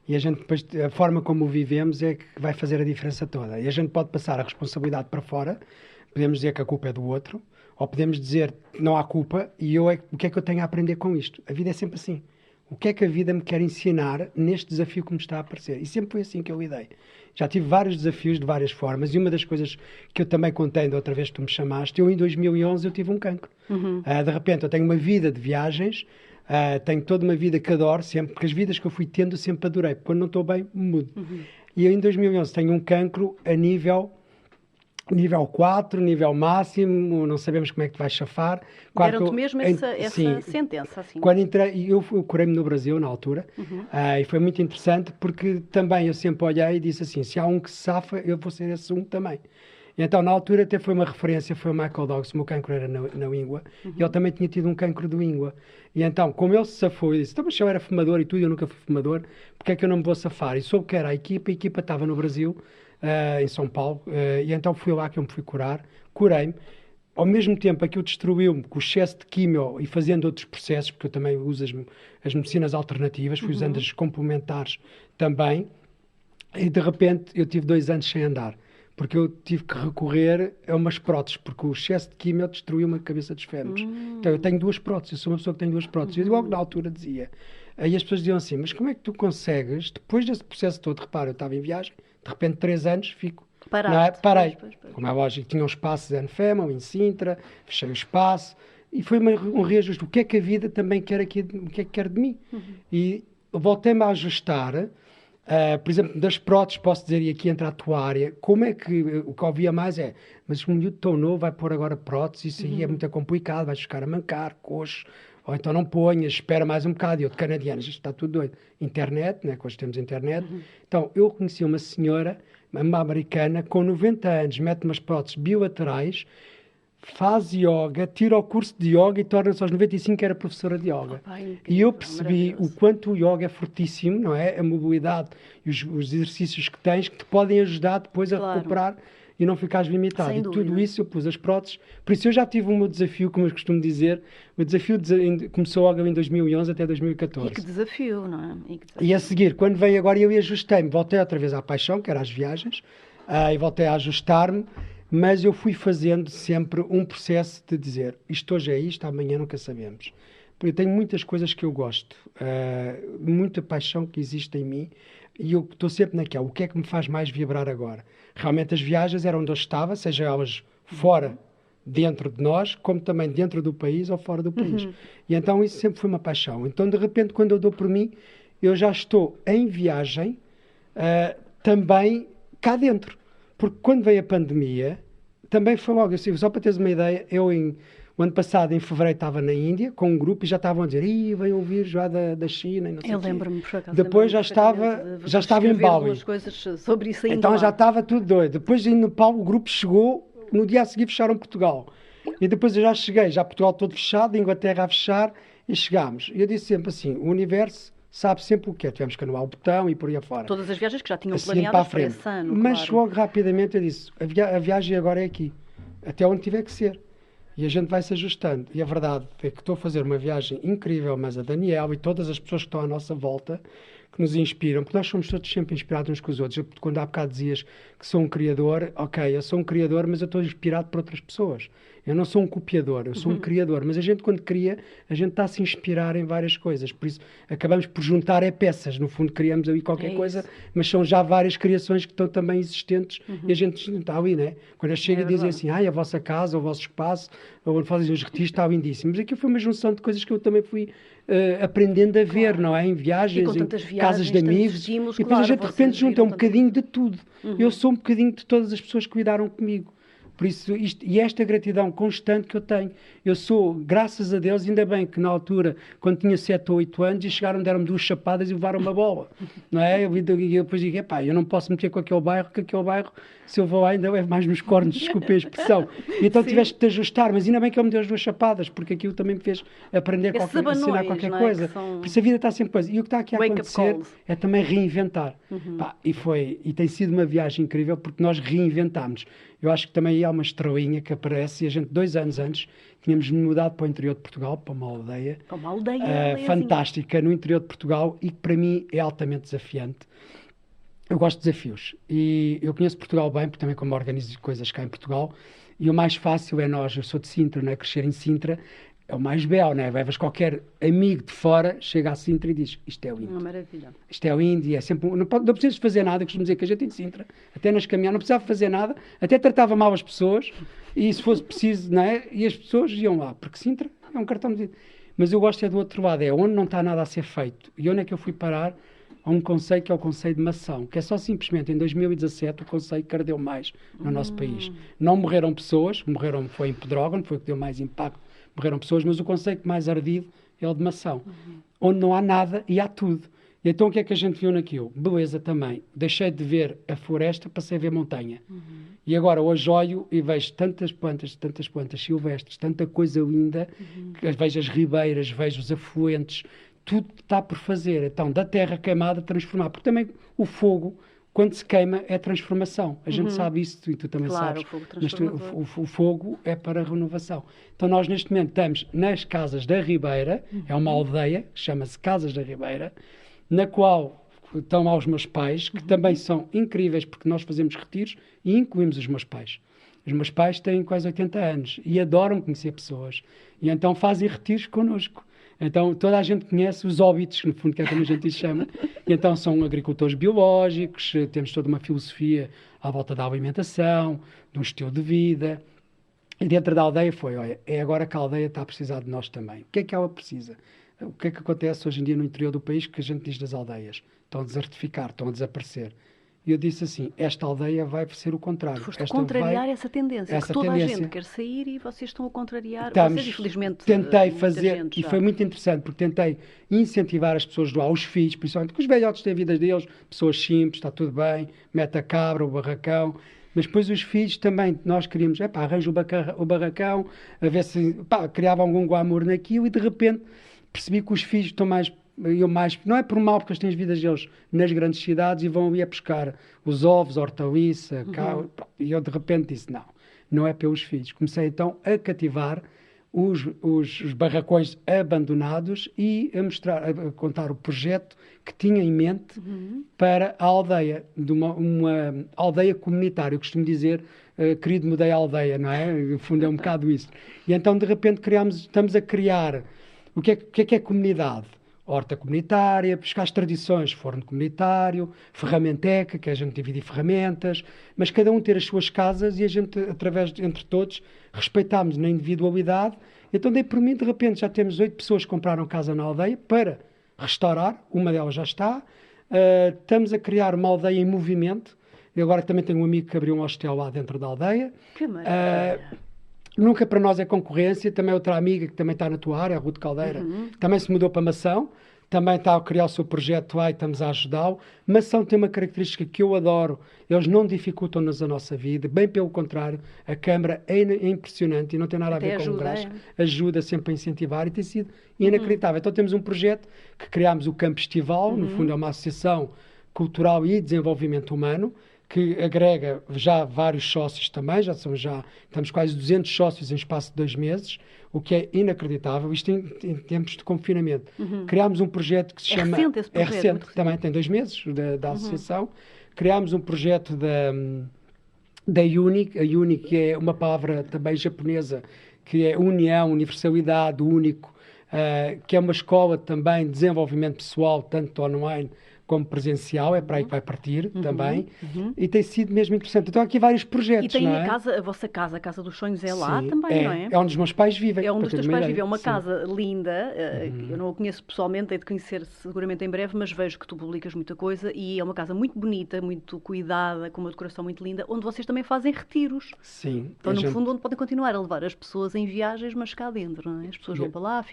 e a gente depois, a forma como o vivemos é que vai fazer a diferença toda. E a gente pode passar a responsabilidade para fora, podemos dizer que a culpa é do outro, ou podemos dizer que não há culpa e o que é que eu tenho a aprender com isto? A vida é sempre assim. O que é que a vida me quer ensinar neste desafio que me está a aparecer? E sempre foi assim que eu lidei. Já tive vários desafios de várias formas e uma das coisas que eu também contei da outra vez que tu me chamaste, em 2011 eu tive um cancro. De repente eu tenho uma vida de viagens, tenho toda uma vida que adoro sempre, porque as vidas que eu fui tendo sempre adorei. Quando não estou bem, mudo. E eu em 2011 tenho um cancro a nível 4, nível máximo, não sabemos como é que te vais chafar. Deram-te mesmo essa sentença, assim. Quando entrei, eu curei-me no Brasil na altura, e foi muito interessante porque também eu sempre olhei e disse assim, se há um que se safa, eu vou ser esse um também. E então, na altura, até foi uma referência, foi o Michael Douglas, o meu cancro era na íngua, e ele também tinha tido um cancro de íngua. E então, como ele se safou, eu disse, então, mas se eu era fumador e tudo, eu nunca fui fumador, porque é que eu não me vou safar? E soube que era a equipa estava no Brasil, em São Paulo, e então fui lá que eu me fui curar, curei-me. Ao mesmo tempo, aquilo destruiu-me com o excesso de químio e fazendo outros processos, porque eu também uso as medicinas alternativas, fui usando as complementares também, e de repente eu tive 2 anos sem andar, porque eu tive que recorrer a umas próteses, porque o excesso de químio destruiu-me a cabeça dos fémures. Então eu tenho 2 próteses, eu sou uma pessoa que tem 2 próteses. Eu logo na altura dizia, aí as pessoas diziam assim, mas como é que tu consegues, depois desse processo todo, repara, eu estava em viagem, de repente 3 anos fico... Parei. Pois. Como é lógico, tinha um espaço em Fema, em Sintra, fechei o espaço, e foi um reajuste. O que é que a vida também quer aqui, o que é que quer de mim? E voltei-me a ajustar, por exemplo, das próteses, posso dizer, e aqui entra a tua área, como é que, o que ouvia mais é, mas um miúdo tão novo vai pôr agora próteses, isso aí é muito complicado, vais ficar a mancar, coxo, ou então não ponhas, espera mais um bocado. E eu de canadianas, isto está tudo doido. Internet, né, que hoje temos internet. Então, eu conheci uma senhora, uma americana, com 90 anos, mete umas próteses bilaterais, faz yoga, tira o curso de yoga e torna-se aos 95 que era professora de yoga. E eu percebi o quanto o yoga é fortíssimo, não é? A mobilidade e os exercícios que tens que te podem ajudar depois a recuperar e não ficares limitado. Sem e dúvida. tudo isso eu pus as próteses. Por isso eu já tive o meu desafio, como eu costumo dizer, o desafio começou logo em 2011 até 2014. E que desafio, não é? E a seguir, quando veio agora, eu ajustei-me, voltei outra vez à paixão, que era as viagens, e voltei a ajustar-me, mas eu fui fazendo sempre um processo de dizer, isto hoje é isto, amanhã nunca sabemos. Porque eu tenho muitas coisas que eu gosto, muita paixão que existe em mim, e eu estou sempre naquela, o que é que me faz mais vibrar agora? Realmente as viagens eram onde eu estava, seja elas fora, dentro de nós, como também dentro do país ou fora do país. E então isso sempre foi uma paixão. Então, de repente, quando eu dou por mim, eu já estou em viagem, também cá dentro. Porque quando veio a pandemia, também foi logo, assim, só para teres uma ideia, o ano passado, em fevereiro, estava na Índia, com um grupo, e já estavam a dizer, vem um vírus já da China, e não sei o quê. Eu lembro-me, por acaso. Depois já estava em Bali. Coisas sobre isso ainda então lá. já estava tudo doido. Depois, em Nepal, o grupo chegou, no dia a seguir fecharam Portugal. E depois eu já cheguei, já Portugal todo fechado, a Inglaterra a fechar, e chegámos. E eu disse sempre assim, o universo sabe sempre o que é. Tivemos que anular o botão e por aí afora. Todas as viagens que já tinham assim, planeadas para esse ano, mas claro. logo rapidamente eu disse, a viagem agora é aqui, até onde tiver que ser. E a gente vai se ajustando. E a verdade é que estou a fazer uma viagem incrível, mas a Daniel e todas as pessoas que estão à nossa volta, que nos inspiram, porque nós somos todos sempre inspirados uns com os outros. Quando há bocado dizias que sou um criador, ok, eu sou um criador, mas eu estou inspirado por outras pessoas. Eu não sou um copiador, eu sou um criador. Mas a gente, quando cria, a gente está a se inspirar em várias coisas. Por isso, acabamos por juntar peças. No fundo, criamos ali qualquer coisa, mas são já várias criações que estão também existentes e a gente está ali, né? Quando eu chego e dizem assim, a vossa casa, o vosso espaço, ou onde fazem os retiros, está lindíssimo. Mas aqui foi uma junção de coisas que eu também fui aprendendo a ver, não é? Em viagens, em casas de amigos. E depois a gente, de repente, junta um bocadinho de tudo. Eu sou um bocadinho de todas as pessoas que cuidaram comigo. Por isso, e esta gratidão constante que eu tenho. Eu sou, graças a Deus, ainda bem que na altura, quando tinha 7 ou 8 anos, e chegaram, deram-me 2 chapadas e levaram uma bola. Não é? Eu depois digo, eu não posso meter com aquele bairro, que aquele bairro, se eu vou lá, ainda é mais nos cornos, desculpem a expressão. E então tiveste que te ajustar, mas ainda bem que ele me deu as 2 chapadas, porque aquilo também me fez aprender ensinar qualquer coisa. Por isso a vida está sempre coisa. E o que está aqui a acontecer é também reinventar. E tem sido uma viagem incrível, porque nós reinventámos. Eu acho que também há uma estrelinha que aparece e a gente, 2 anos antes, tínhamos mudado para o interior de Portugal, para uma aldeia. Para uma aldeia fantástica no interior de Portugal e que para mim é altamente desafiante. Eu gosto de desafios e eu conheço Portugal bem, porque também como organizo coisas cá em Portugal, e o mais fácil é eu sou de Sintra, não é? Crescer em Sintra é o mais belo, não é? Levas qualquer amigo de fora, chega a Sintra e diz, isto é lindo. Uma maravilha. Isto é lindo e é sempre... Não precisas fazer nada, eu costumo dizer que a gente em Sintra, até nas caminhadas, não precisava fazer nada, até tratava mal as pessoas e se fosse preciso, não é? E as pessoas iam lá, porque Sintra é um cartão de visita. Mas eu gosto do outro lado, é onde não está nada a ser feito. E onde é que eu fui parar? A um conceito que é o conceito de mação, que é só simplesmente em 2017 o conceito que ardeu mais no nosso país. Não morreram pessoas, foi em Pedrógão, foi o que deu mais impacto, morreram pessoas, mas o conceito mais ardido é o de mação, onde não há nada e há tudo. E então o que é que a gente viu naquilo? Beleza também. Deixei de ver a floresta, passei a ver montanha. E agora hoje olho e vejo tantas plantas silvestres, tanta coisa linda, que vejo as ribeiras, vejo os afluentes, tudo está por fazer. Então, da terra queimada, transformar. Porque também o fogo, quando se queima, é transformação. A gente sabe isso e tu também sabes. O fogo transformador. O fogo é para a renovação. Então, nós neste momento estamos nas Casas da Ribeira, é uma aldeia, que chama-se Casas da Ribeira, na qual estão lá os meus pais, que também são incríveis, porque nós fazemos retiros e incluímos os meus pais. Os meus pais têm quase 80 anos e adoram conhecer pessoas. E então fazem retiros connosco. Então, toda a gente conhece os óbitos, no fundo, que é como a gente lhes chama. E então, são agricultores biológicos, temos toda uma filosofia à volta da alimentação, de um estilo de vida. E dentro da aldeia olha, é agora que a aldeia está a precisar de nós também. O que é que ela precisa? O que é que acontece hoje em dia no interior do país que a gente diz das aldeias? Estão a desertificar, estão a desaparecer. E eu disse assim, esta aldeia vai ser o contrário. Tu foste contrariar essa tendência, que toda a gente quer sair e vocês estão a contrariar. Vocês, infelizmente, tentei fazer, e foi muito interessante, porque tentei incentivar as pessoas de lá, os filhos, principalmente, que os velhotes têm a vida deles, pessoas simples, está tudo bem, mete a cabra, o barracão, mas depois os filhos também, nós queríamos, arranjo o barracão, a ver se, criava algum glamour naquilo, e de repente percebi que os filhos estão mais, não é por mal, porque eles têm as vidas deles nas grandes cidades e vão ali a pescar os ovos, a hortaliça, e eu de repente disse, não é pelos filhos. Comecei então a cativar os barracões abandonados e a contar o projeto que tinha em mente para a aldeia, de uma aldeia comunitária. Eu costumo dizer, querido, mudei a aldeia, não é? No fundo é um bocado isso. E então de repente estamos a criar, o que é comunidade? Horta comunitária, buscar as tradições, forno comunitário, ferramenteca, que a gente divide em ferramentas, mas cada um ter as suas casas e a gente, entre todos, respeitámos na individualidade. Então, dei por mim, de repente, já temos 8 pessoas que compraram casa na aldeia para restaurar, uma delas já está. Estamos a criar uma aldeia em movimento. E agora também tenho um amigo que abriu um hostel lá dentro da aldeia. Que maravilha! Nunca para nós é concorrência. Também outra amiga que também está na tua área, a Ruth Caldeira, também se mudou para Mação, também está a criar o seu projeto lá e estamos a ajudá-lo. Mação tem uma característica que eu adoro, eles não dificultam-nos a nossa vida, bem pelo contrário, a Câmara é impressionante e não tem nada até a ver com o graça, é? ajuda sempre a incentivar e tem sido inacreditável. Então temos um projeto que criámos o Campo Estival, no fundo é uma associação cultural e desenvolvimento humano, que agrega já vários sócios também, estamos quase 200 sócios em espaço de 2 meses, o que é inacreditável, isto em tempos de confinamento. Criámos um projeto que se chama... Recente esse projeto, é recente, também tem 2 meses da associação. Criámos um projeto da UNIC, a UNIC que é uma palavra também japonesa, que é união, universalidade, único, que é uma escola também de desenvolvimento pessoal, tanto online como presencial, é para aí que vai partir também, e tem sido mesmo interessante. Então há aqui vários projetos, e tem não é? a vossa casa, a Casa dos Sonhos é lá também, não é? É onde os meus pais vivem. É onde os teus pais vivem, é uma Sim. casa linda, eu não a conheço pessoalmente, hei de conhecer seguramente em breve, mas vejo que tu publicas muita coisa e é uma casa muito bonita, muito cuidada, com uma decoração muito linda, onde vocês também fazem retiros. Sim. Então, no fundo, onde podem continuar a levar as pessoas em viagens, mas cá dentro, não é? As pessoas vão para lá,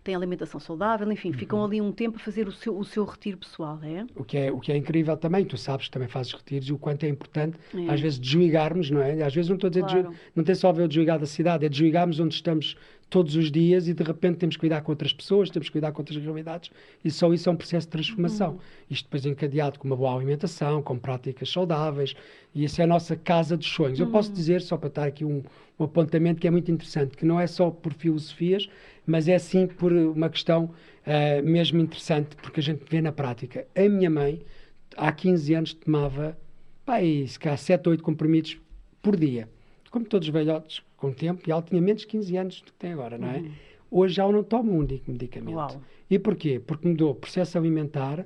têm alimentação saudável, enfim, ficam ali um tempo a fazer o seu retiro pessoal, é? O que é incrível também, tu sabes que também fazes retiros e o quanto é importante, às vezes, desligarmos, não é? Às vezes não estou a dizer, Claro. não tem só a ver o desligar da cidade, é desligarmos onde estamos todos os dias e de repente temos que lidar com outras pessoas, temos que lidar com outras realidades e só isso é um processo de transformação. Isto depois encadeado com uma boa alimentação, com práticas saudáveis e isso é a nossa casa dos sonhos. Eu posso dizer, só para estar aqui um apontamento que é muito interessante, que não é só por filosofias, mas é sim por uma questão mesmo interessante, porque a gente vê na prática. A minha mãe, há 15 anos, tomava, se calhar 7 ou 8 comprimidos por dia. Como todos os velhotes, com o tempo, e ela tinha menos de 15 anos do que tem agora, não é? Hoje já não toma um único medicamento. Uau. E porquê? Porque mudou processo alimentar,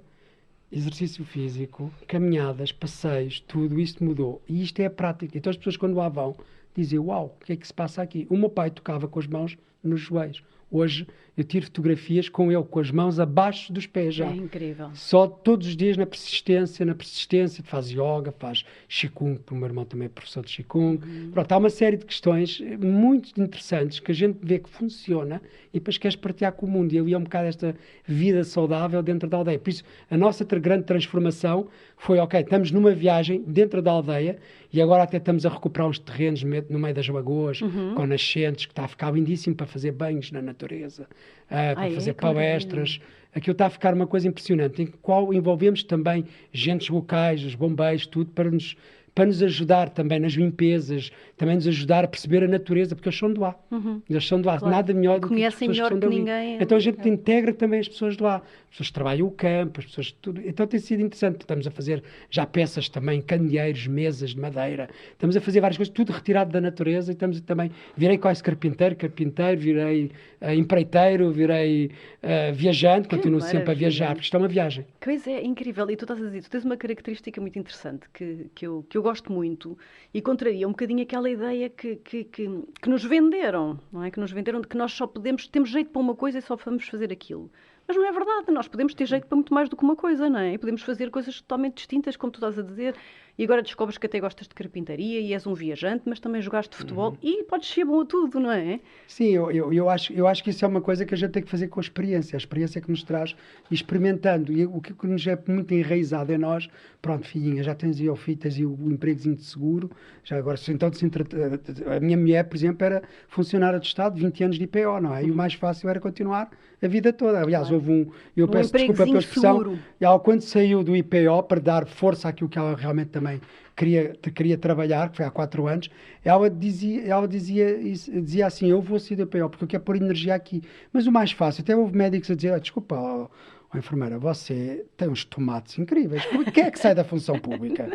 exercício físico, caminhadas, passeios, tudo isto mudou. E isto é a prática. Então as pessoas quando lá vão, dizem, uau, o que é que se passa aqui? O meu pai tocava com as mãos nos joelhos. Hoje eu tiro fotografias com ele, com as mãos abaixo dos pés já. É incrível. Só todos os dias na persistência, faz yoga, faz Qigong, porque o meu irmão também é professor de Qigong. Pronto, há uma série de questões muito interessantes que a gente vê que funciona e depois queres partilhar com o mundo. E ali é um bocado esta vida saudável dentro da aldeia. Por isso, a nossa grande transformação foi, ok, estamos numa viagem dentro da aldeia e agora até estamos a recuperar uns terrenos no meio das lagoas, com nascentes, que está a ficar lindíssimo para fazer banhos na natureza, para fazer palestras. Aquilo está a ficar uma coisa impressionante, em qual envolvemos também agentes locais, os bombeiros, tudo, para nos ajudar também nas limpezas, também nos ajudar a perceber a natureza, porque eles são de lá. Eles são de lá, Claro. nada melhor do que as Conhecem pessoas que melhor estão que dali. ninguém. Então a gente integra também as pessoas de lá. As pessoas que trabalham o campo, as pessoas tudo. Então tem sido interessante. Estamos a fazer já peças também, candeeiros, mesas de madeira. Estamos a fazer várias coisas, tudo retirado da natureza. E estamos também... Virei quase carpinteiro, virei empreiteiro, virei viajante, continuo sempre a viajar, porque isto é uma viagem. Pois é, incrível. E tu estás a dizer, tu tens uma característica muito interessante que eu gosto muito e contraria um bocadinho aquela ideia que nos venderam, não é? Que nos venderam de que nós só temos jeito para uma coisa e só vamos fazer aquilo. Mas não é verdade, nós podemos ter jeito para muito mais do que uma coisa, não é? E podemos fazer coisas totalmente distintas, como tu estás a dizer, e agora descobres que até gostas de carpintaria e és um viajante, mas também jogaste futebol e podes ser bom a tudo, não é? Sim, eu acho que isso é uma coisa que a gente tem que fazer com a experiência que nos traz, experimentando, e o que nos é muito enraizado em nós, pronto, filhinha, já tens aí o filho, tens aí o empregozinho de seguro, já agora, então, a minha mulher, por exemplo, era funcionária de Estado, 20 anos de IPO, não é? E o mais fácil era continuar a vida toda. Aliás, houve eu peço desculpa pela expressão, e ela, quando saiu do IPO, para dar força àquilo que ela realmente também queria trabalhar, que foi há 4 anos, ela dizia assim, eu vou sair do IPO porque eu quero pôr energia aqui. Mas o mais fácil, até houve médicos a dizer, desculpa, enfermeira, você tem uns tomates incríveis. Por que é que sai da função pública?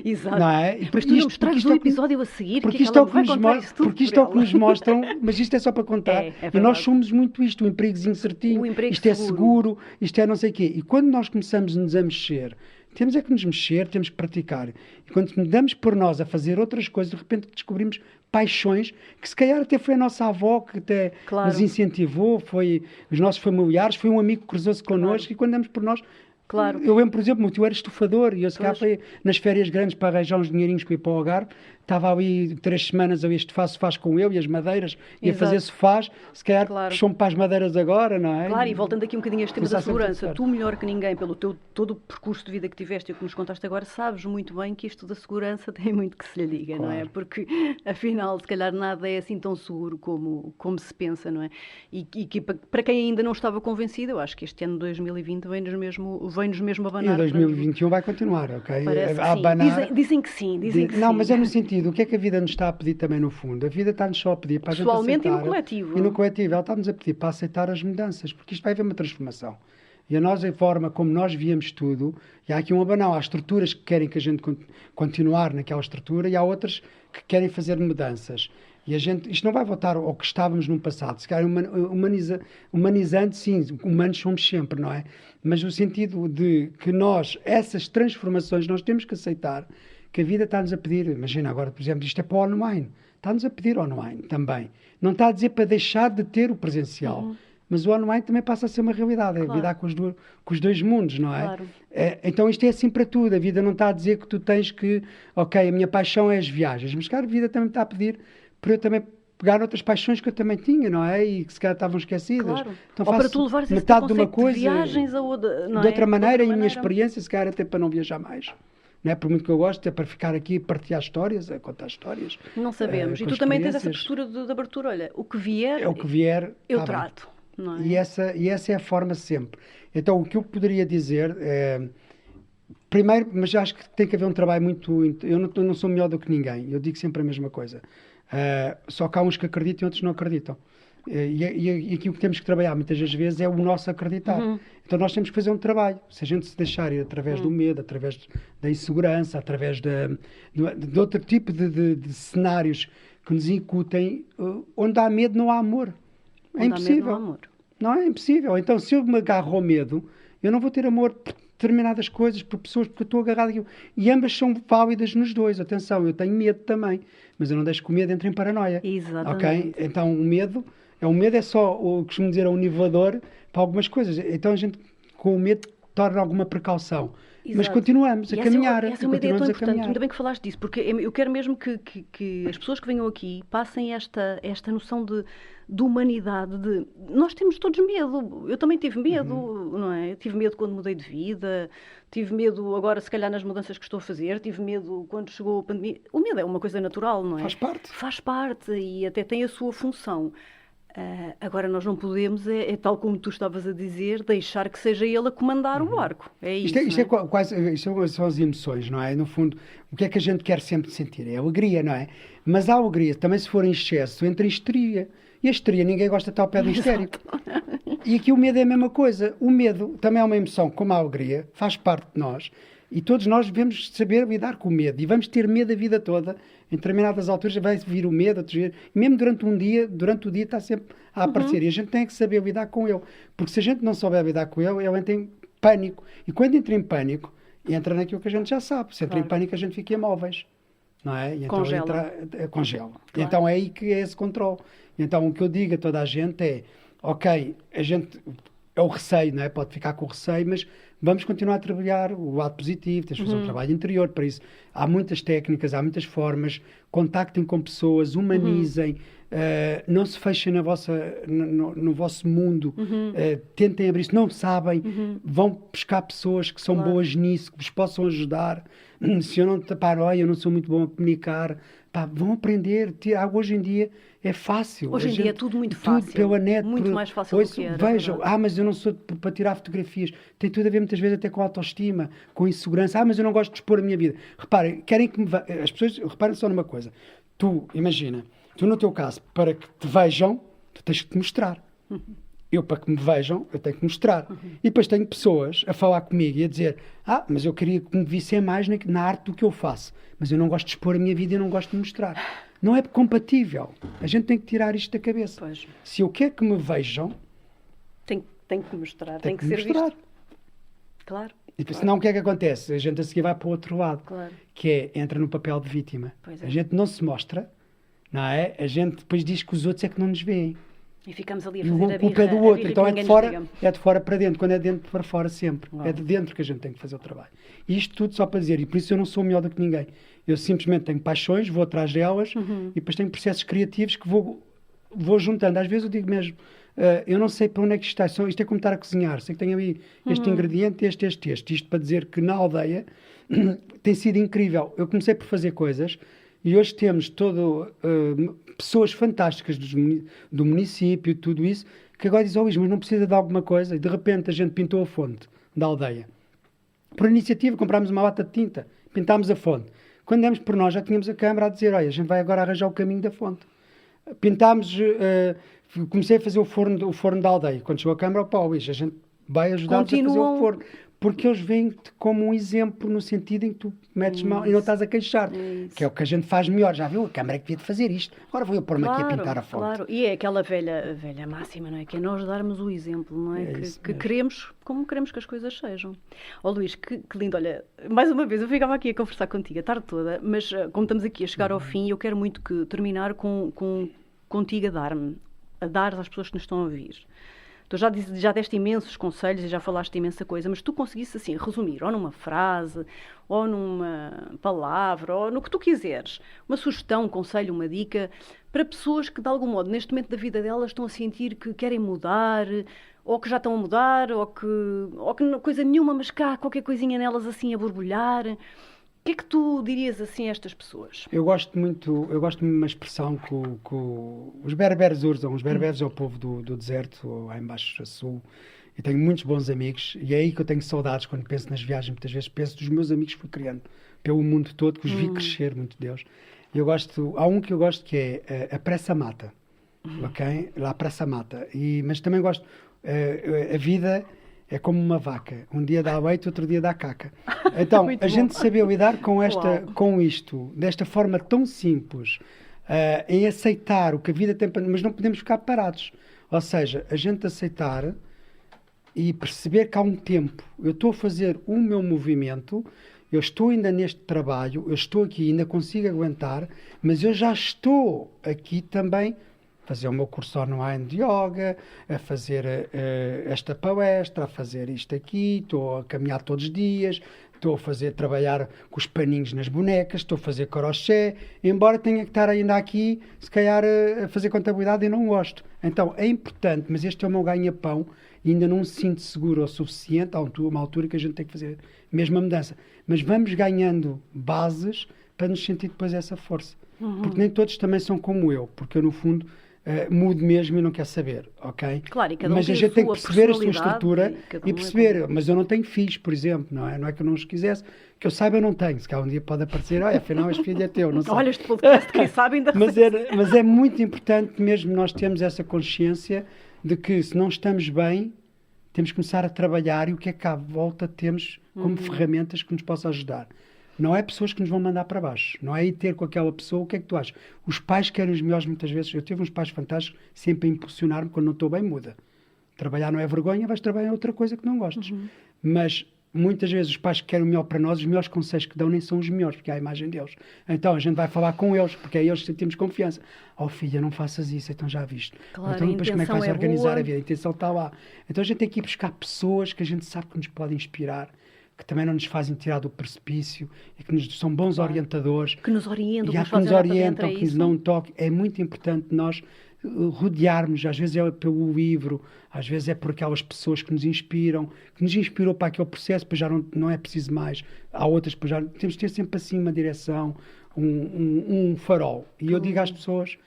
Exato. Não é? Mas tu não mostrares o episódio a seguir, porque isto é o que nos mostram, mas isto é só para contar. E nós somos muito isto, o empregozinho certinho, isto é seguro, isto é não sei o quê. E quando nós começamos a mexer, temos é que nos mexer, temos que praticar. E quando nos damos por nós a fazer outras coisas, de repente descobrimos paixões que se calhar até foi a nossa avó que até nos incentivou, foi os nossos familiares, foi um amigo que cruzou-se connosco e quando damos por nós... Claro. Eu lembro, por exemplo, o meu tio era estufador e eu se calhar foi nas férias grandes para arranjar uns dinheirinhos para ir para o Algarve, estava ali 3 semanas a estufar sofás com ele e as madeiras, e a fazer sofás, se calhar puxou-me para as madeiras agora, não é? Claro, e voltando aqui um bocadinho a este tema da segurança, tu melhor que ninguém, pelo todo o percurso de vida que tiveste e o que nos contaste agora, sabes muito bem que isto da segurança tem muito que se lhe diga, não é? Porque, afinal, se calhar nada é assim tão seguro como se pensa, não é? E que para quem ainda não estava convencido, eu acho que este ano 2020 vem-nos mesmo abanar. E 2021 vai continuar, ok? Parece que abanar. Dizem que sim, Não, mas é no sentido, o que é que a vida nos está a pedir também no fundo? A vida está-nos só a pedir para a gente aceitar. Pessoalmente e no coletivo. E no coletivo, ela está-nos a pedir para aceitar as mudanças, porque isto vai haver uma transformação. E a nós, a forma como nós víamos tudo, e há aqui um abanão, há estruturas que querem que a gente continuar naquela estrutura e há outras que querem fazer mudanças. E isto não vai voltar ao que estávamos no passado. Se calhar humanizando, sim, humanos somos sempre, não é? Mas no sentido de que essas transformações, nós temos que aceitar que a vida está-nos a pedir. Imagina agora, por exemplo, isto é para o online. Está-nos a pedir online também. Não está a dizer para deixar de ter o presencial. Mas o online também passa a ser uma realidade. É lidar com os dois mundos, não é? Claro. Então isto é assim para tudo. A vida não está a dizer que tu tens que... Ok, a minha paixão é as viagens. Mas, cara, a vida também está a pedir para eu também pegar outras paixões que eu também tinha, não é? E que se calhar estavam esquecidas. Claro. Então ou para tu levares metade de uma coisa de viagens a outra, não de outra maneira, de outra e a minha experiência, se calhar até para não viajar mais. não é por muito que eu gosto, é para ficar aqui a partilhar histórias, a contar histórias. Não sabemos. E com tu também tens essa experiências. postura de abertura. Olha, o que vier, É o que vier, eu tá bem. trato. Não é? E essa é a forma sempre. Então, o que eu poderia dizer é... Primeiro, mas acho que tem que haver um trabalho muito... Eu não sou melhor do que ninguém. Eu digo sempre a mesma coisa. Só que há uns que acreditam e outros não acreditam. E aquilo que temos que trabalhar muitas das vezes é o nosso acreditar. Então nós temos que fazer um trabalho. Se a gente se deixar ir através do medo, através da insegurança, através de outro tipo de cenários que nos incutem, onde há medo não há amor. É impossível. Não há amor. Não é impossível. Então se eu me agarro ao medo, eu não vou ter amor por determinadas coisas, por pessoas, porque eu estou agarrado aqui. E ambas são válidas nos dois. Atenção, eu tenho medo também, mas eu não deixo que o medo entre em paranoia. Exatamente. Ok? Então o medo é só, eu costumo dizer, um nivelador para algumas coisas. Então a gente, com o medo, torna alguma precaução. Exato. Mas continuamos a caminhar. Essa é uma ideia tão continuamos a importante. caminhar. Ainda bem que falaste disso, porque eu quero mesmo que as pessoas que venham aqui passem esta noção de humanidade, de nós temos todos medo. Eu também tive medo, não é? Tive medo quando mudei de vida, tive medo agora, se calhar, nas mudanças que estou a fazer, tive medo quando chegou a pandemia. O medo é uma coisa natural, não é? Faz parte. Faz parte e até tem a sua função. Agora nós não podemos, tal como tu estavas a dizer, deixar que seja ele a comandar o barco. É isso. Isto são as emoções, não é? No fundo, o que é que a gente quer sempre sentir? É alegria, não é? Mas a alegria, também se for em excesso, entra em histeria. E a histeria, ninguém gosta de estar ao pé do histérico. E aqui o medo é a mesma coisa. O medo também é uma emoção, como a alegria, faz parte de nós. E todos nós devemos saber lidar com o medo. E vamos ter medo a vida toda. Em determinadas alturas vai vir o medo, e mesmo durante o dia está sempre a aparecer. E a gente tem que saber lidar com ele. Porque se a gente não souber lidar com ele entra em pânico. E quando entra em pânico, entra naquilo que a gente já sabe. Se entra em pânico, a gente fica imóveis. Não é? E então congela. Congela. Claro. E então é aí que é esse controle. Então o que eu digo a toda a gente é, ok, a gente... É o receio, não é? Pode ficar com o receio, mas vamos continuar a trabalhar o lado positivo, tens de fazer um trabalho interior para isso. Há muitas técnicas, há muitas formas, contactem com pessoas, humanizem, não se fechem no vosso mundo, tentem abrir, se não sabem, vão buscar pessoas que são boas nisso, que vos possam ajudar. Se eu não eu não sou muito bom a comunicar, vão aprender. Hoje em dia é fácil. Hoje em dia é tudo muito fácil. Tudo pela net. Muito mais fácil do que era. Vejam, mas eu não sou para tirar fotografias. Tem tudo a ver muitas vezes até com autoestima, com insegurança. Mas eu não gosto de expor a minha vida. Reparem, querem que as pessoas reparem só numa coisa. Tu, imagina, no teu caso, para que te vejam, tu tens que te mostrar. Eu, para que me vejam, eu tenho que mostrar. E depois tenho pessoas a falar comigo e a dizer, mas eu queria que me vissem mais na arte do que eu faço. Mas eu não gosto de expor a minha vida e eu não gosto de mostrar. Não é compatível. A gente tem que tirar isto da cabeça. Pois. Se eu quero que me vejam... Tem que mostrar, tem que ser visto. Claro. E depois, senão o que é que acontece? A gente a seguir vai para o outro lado. Claro. Que entra no papel de vítima. Pois é. A gente não se mostra, não é? A gente depois diz que os outros é que não nos veem. E ficamos ali a E fazer a culpa é do outro. Então é de fora para dentro. Quando é de dentro para fora, sempre. Uau. É de dentro que a gente tem que fazer o trabalho. E isto tudo só para dizer. E por isso eu não sou melhor do que ninguém. Eu simplesmente tenho paixões, vou atrás delas e depois tenho processos criativos que vou juntando. Às vezes eu digo mesmo, eu não sei para onde é que isto está. Isto é como estar a cozinhar. Sei que tenho ali este ingrediente, este. Isto para dizer que na aldeia tem sido incrível. Eu comecei por fazer coisas e hoje temos pessoas fantásticas do município, tudo isso, que agora dizem, Luís, mas não precisa de alguma coisa. E de repente a gente pintou a fonte da aldeia. Por iniciativa, comprámos uma lata de tinta, pintámos a fonte. Quando demos por nós, já tínhamos a câmara a dizer, olha, a gente vai agora arranjar o caminho da fonte. Pintámos, comecei a fazer o forno da aldeia. Quando chegou a câmara, Luís, a gente vai ajudar-nos a fazer o forno. Porque eles veem-te como um exemplo no sentido em que tu metes mão e não estás a queixar. Que é o que a gente faz melhor. Já viu? A câmara é que devia de fazer isto. Agora vou eu pôr-me aqui a pintar a fonte. Claro, e é aquela velha máxima, não é? Que é nós darmos o exemplo, não é? Que queremos, como queremos que as coisas sejam. Luís, que lindo. Olha, mais uma vez, eu ficava aqui a conversar contigo a tarde toda, mas como estamos aqui a chegar ao fim, eu quero muito terminar contigo a dar às pessoas que nos estão a ouvir. Tu já deste imensos conselhos e já falaste imensa coisa, mas tu conseguiste assim resumir, ou numa frase, ou numa palavra, ou no que tu quiseres, uma sugestão, um conselho, uma dica, para pessoas que de algum modo, neste momento da vida delas, estão a sentir que querem mudar, ou que já estão a mudar, ou que coisa nenhuma, mas cá qualquer coisinha nelas assim a borbulhar. que é que tu dirias assim a estas pessoas? Eu gosto muito de uma expressão que os berberes usam. Os berberes é o povo do deserto, lá embaixo a sul. E tenho muitos bons amigos, e é aí que eu tenho saudades quando penso nas viagens. Muitas vezes penso dos meus amigos que fui criando pelo mundo todo, que os vi crescer, muito Deus. Há um que eu gosto que é a pressa mata, ok? Lá a pressa mata. Mas também gosto, a vida é como uma vaca. Um dia dá leite, outro dia dá caca. Então, a gente saber lidar com isto, desta forma tão simples, em aceitar o que a vida tem, mas não podemos ficar parados. Ou seja, a gente aceitar e perceber que há um tempo. Eu estou a fazer o meu movimento, eu estou ainda neste trabalho, eu estou aqui, ainda consigo aguentar, mas eu já estou aqui também a fazer o meu curso online de yoga, a fazer esta palestra, a fazer isto aqui, estou a caminhar todos os dias, estou a trabalhar com os paninhos nas bonecas, estou a fazer crochê, embora tenha que estar ainda aqui, se calhar, a fazer contabilidade e não gosto. Então, é importante, mas este é o meu ganha-pão, e ainda não me sinto seguro o suficiente, há uma altura que a gente tem que fazer mesmo a mudança. Mas vamos ganhando bases para nos sentir depois essa força. Porque nem todos também são como eu, porque eu, no fundo, mudo mesmo e não quero saber, ok? Claro, e cada um mas tem a gente tem que perceber a sua estrutura e perceber, mas eu não tenho filhos, por exemplo, não é que eu não os quisesse, que eu saiba eu não tenho, se calhar um dia pode aparecer, afinal este filho é teu, não sei. Olha, este podcast, quem sabe ainda mas é muito importante mesmo nós termos essa consciência de que se não estamos bem, temos que começar a trabalhar e o que é que à volta temos como ferramentas que nos possam ajudar. Não é pessoas que nos vão mandar para baixo. Não é ir ter com aquela pessoa. O que é que tu achas? Os pais querem os melhores muitas vezes. Eu tive uns pais fantásticos sempre a impulsionar-me. Quando não estou bem, muda. Trabalhar não é vergonha, vais trabalhar em outra coisa que não gostes. Mas muitas vezes os pais que querem o melhor para nós, os melhores conselhos que dão nem são os melhores, porque é a imagem deles. Então a gente vai falar com eles, porque é eles que sentimos confiança. Filha, não faças isso, então já viste. Claro, então depois como é que vais organizar boa. a vida? A intenção está lá. Então a gente tem que ir buscar pessoas que a gente sabe que nos podem inspirar, que também não nos fazem tirar do precipício e que são bons orientadores. Que nos orientam, que nos orientam, que nos dão um toque. É muito importante nós rodearmos, às vezes é pelo livro, às vezes é por aquelas pessoas que nos inspiram, que nos inspirou para aquele processo, depois já não é preciso mais. Há outras, depois já temos que ter sempre assim uma direção, um farol. E eu digo às pessoas,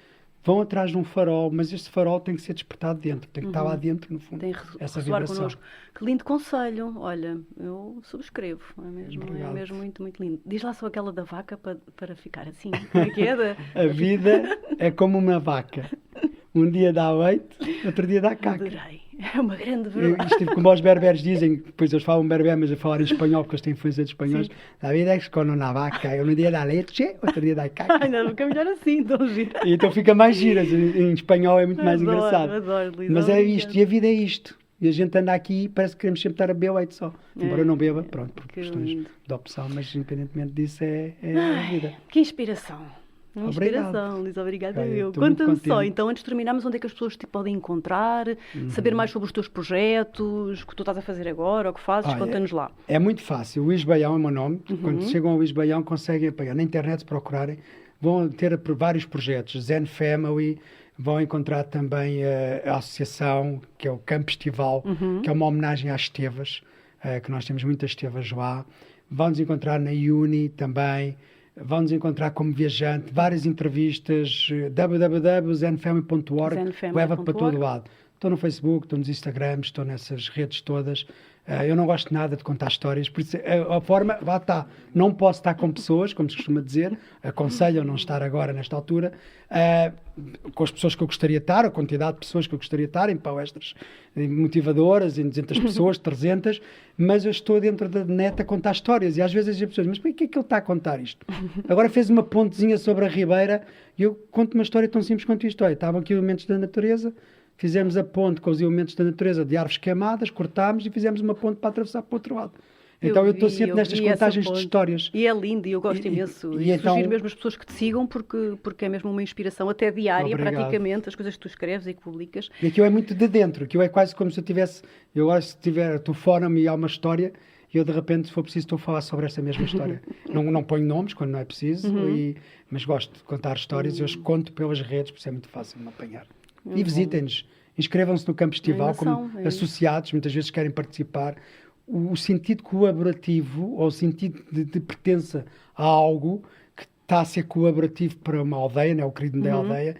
vão atrás de um farol, mas este farol tem que ser despertado dentro, tem que estar lá dentro, no fundo, tem essa vibração. vibração. Que lindo conselho, olha, eu subscrevo, não é mesmo? Obrigado. É mesmo muito, muito lindo. Diz lá só aquela da vaca para ficar assim, como é que é? A vida é como uma vaca. Um dia dá leite, outro dia dá caca. Adorei. É uma grande verdade. Isto, como os berberes dizem, depois eles falam berber, mas a falar em espanhol, porque eles têm influência de espanhóis. A vida é como uma vaca. Um dia dá leite, outro dia dá caca. Ainda fica melhor assim, então gira. E então fica mais gira. Em espanhol é muito mais engraçado. Adoro, Luísa. Mas é isto, e a vida é isto. E a gente anda aqui e parece que queremos sempre estar a beber leite só. Embora eu não beba, pronto, por questões de opção, mas independentemente disso é a vida. Que inspiração. Inspiração, Luísa, obrigada eu. Conta-me só, então, antes de terminarmos, onde é que as pessoas te podem encontrar, saber mais sobre os teus projetos, o que tu estás a fazer agora, o que fazes, conta-nos lá. É muito fácil, Luís Baião é o meu nome. Quando chegam ao Luís Baião, conseguem apanhar na internet, se procurarem, vão ter vários projetos, Zen Family, vão encontrar também a associação, que é o Campo Estival, que é uma homenagem às Estevas, que nós temos muitas Estevas lá. Vão-nos encontrar na Uni também, vão-nos encontrar como viajante, várias entrevistas, www.zenfamily.org, leva para todo lado. Estou no Facebook, estou nos Instagrams, estou nessas redes todas. Eu não gosto nada de contar histórias, por isso a forma, lá está, não posso estar com pessoas, como se costuma dizer, aconselho não estar agora nesta altura, com as pessoas que eu gostaria de estar, a quantidade de pessoas que eu gostaria de estar, em palestras motivadoras, em 200 pessoas, 300, mas eu estou dentro da net a contar histórias, e às vezes as pessoas, mas por que é que ele está a contar isto? Agora fez uma pontezinha sobre a Ribeira, e eu conto uma história tão simples quanto isto. Estavam aqui elementos da natureza, fizemos a ponte com os elementos da natureza de árvores queimadas, cortámos e fizemos uma ponte para atravessar para o outro lado. Então eu estou sempre nestas contagens de histórias. E é lindo, e eu gosto imenso. E então, sugiro mesmo as pessoas que te sigam, porque é mesmo uma inspiração até diária, praticamente, as coisas que tu escreves e que publicas. E aquilo é muito de dentro, aquilo é quase como se eu tivesse, eu agora se tiver, tu fora-me e há uma história, e eu de repente, se for preciso, estou a falar sobre essa mesma história. não ponho nomes quando não é preciso, mas gosto de contar histórias, e eu as conto pelas redes, por isso é muito fácil de me apanhar. E visitem-nos. Inscrevam-se no Campo Estival como associados, muitas vezes querem participar. o sentido colaborativo ou o sentido de pertença a algo que está a ser colaborativo para uma aldeia, né, o querido da aldeia,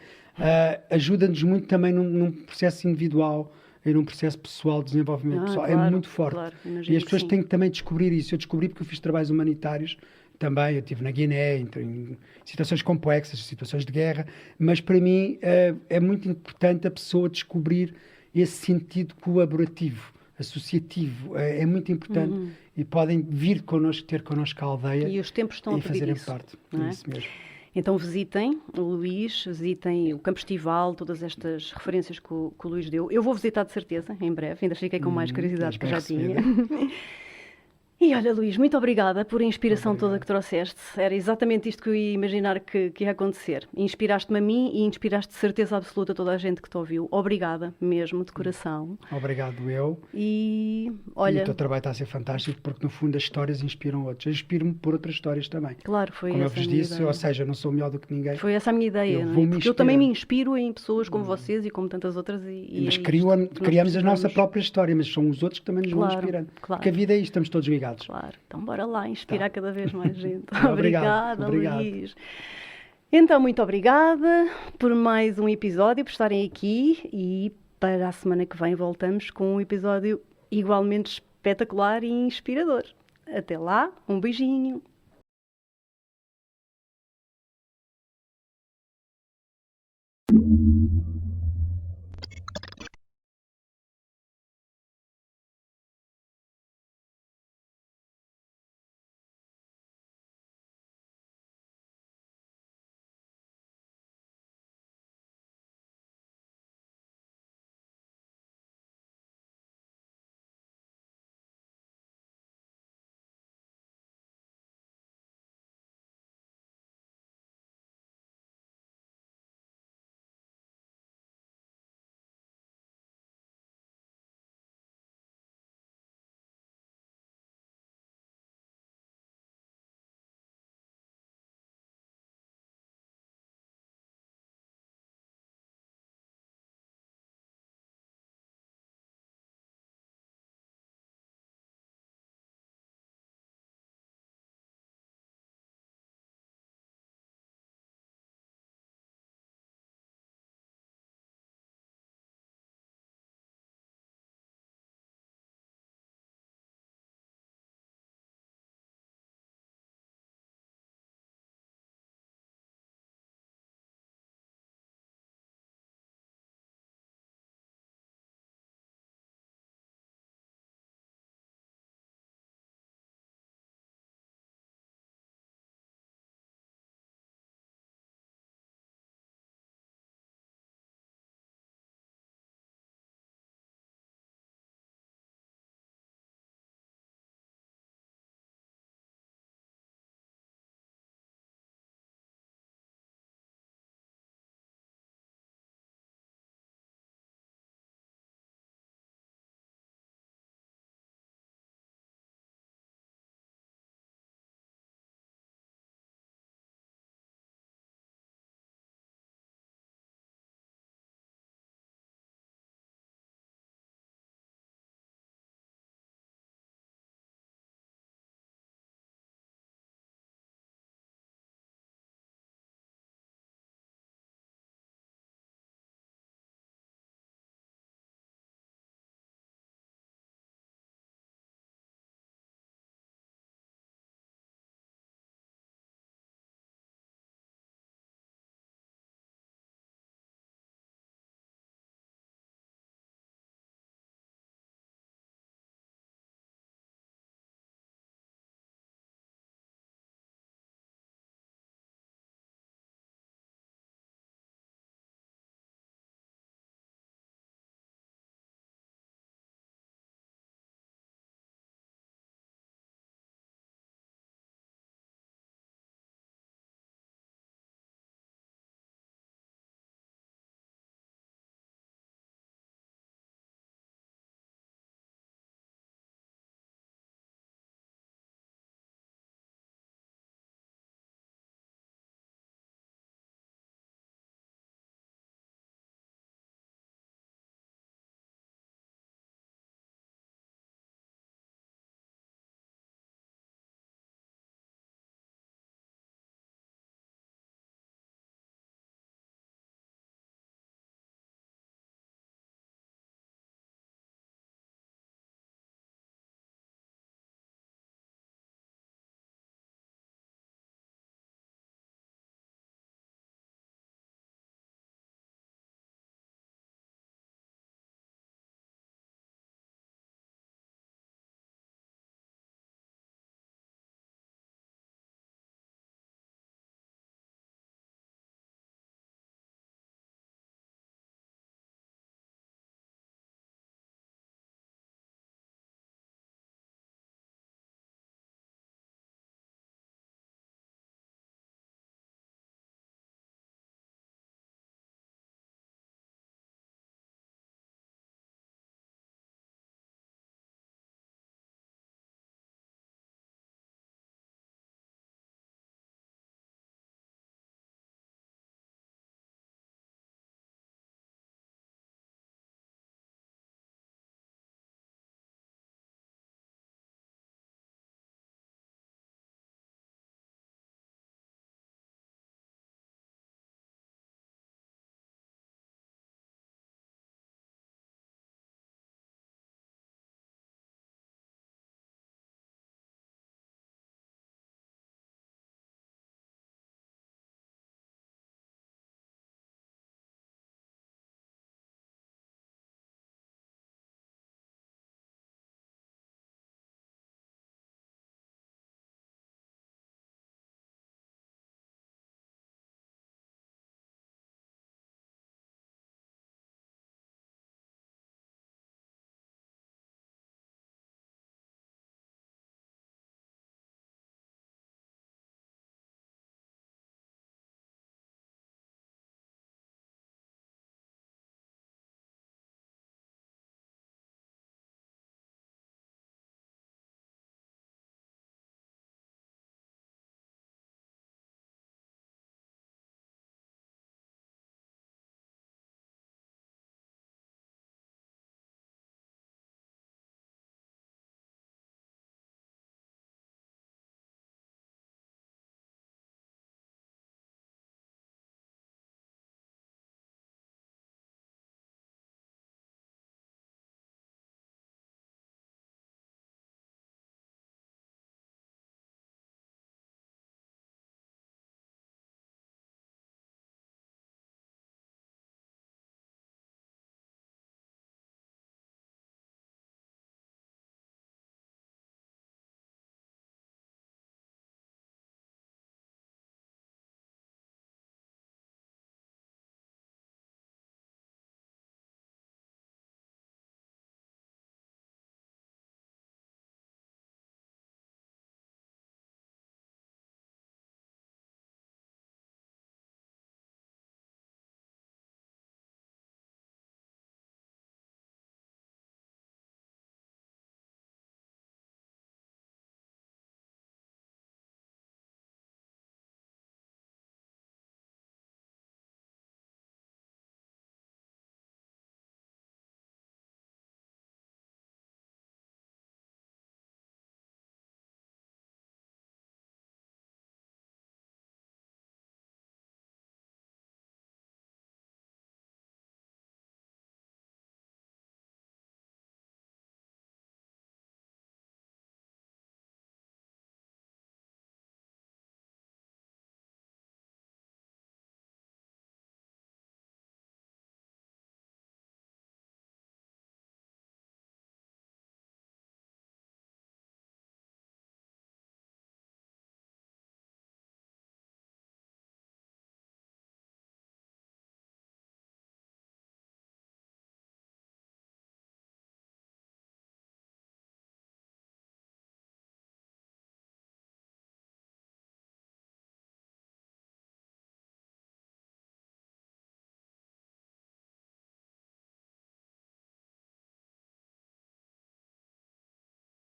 ajuda-nos muito também num processo individual e num processo pessoal, de desenvolvimento pessoal. Claro, é muito forte. claro, E as pessoas sim. têm que também descobrir isso. Eu descobri porque eu fiz trabalhos humanitários também. Eu estive na Guiné, em situações complexas, situações de guerra, mas para mim é muito importante a pessoa descobrir esse sentido colaborativo, associativo. É muito importante e podem vir connosco, ter connosco a aldeia E os tempos estão a e pedir fazerem isso, parte. não é? Isso mesmo. Então visitem o Luís, visitem o Campo Estival, todas estas referências que o Luís deu. Eu vou visitar de certeza, em breve, ainda fiquei com mais curiosidade que eu já tinha. E olha, Luís, muito obrigada por a inspiração toda que trouxeste. Era exatamente isto que eu ia imaginar que ia acontecer. Inspiraste-me a mim e inspiraste de certeza absoluta toda a gente que te ouviu. Obrigada mesmo, de coração. Obrigado eu. E E olha, o teu trabalho está a ser fantástico porque, no fundo, as histórias inspiram outros. Eu inspiro-me por outras histórias também. claro, foi Como eu essa vos a minha disse, ideia. ou seja, eu não sou melhor do que ninguém. Foi essa a minha ideia, Eu não é? vou-me Porque eu também me inspirando. inspiro em pessoas como vocês e como tantas outras. Mas é isto criamos que nós a nossa precisamos. própria história, mas são os outros que também nos vão Claro, inspirando. claro. Porque a vida é isto, estamos todos ligados. Claro, então bora lá inspirar cada vez mais gente. Obrigado, Obrigada, obrigado. Luís. Então, muito obrigada por mais um episódio, por estarem aqui e para a semana que vem voltamos com um episódio igualmente espetacular e inspirador. Até lá, um beijinho.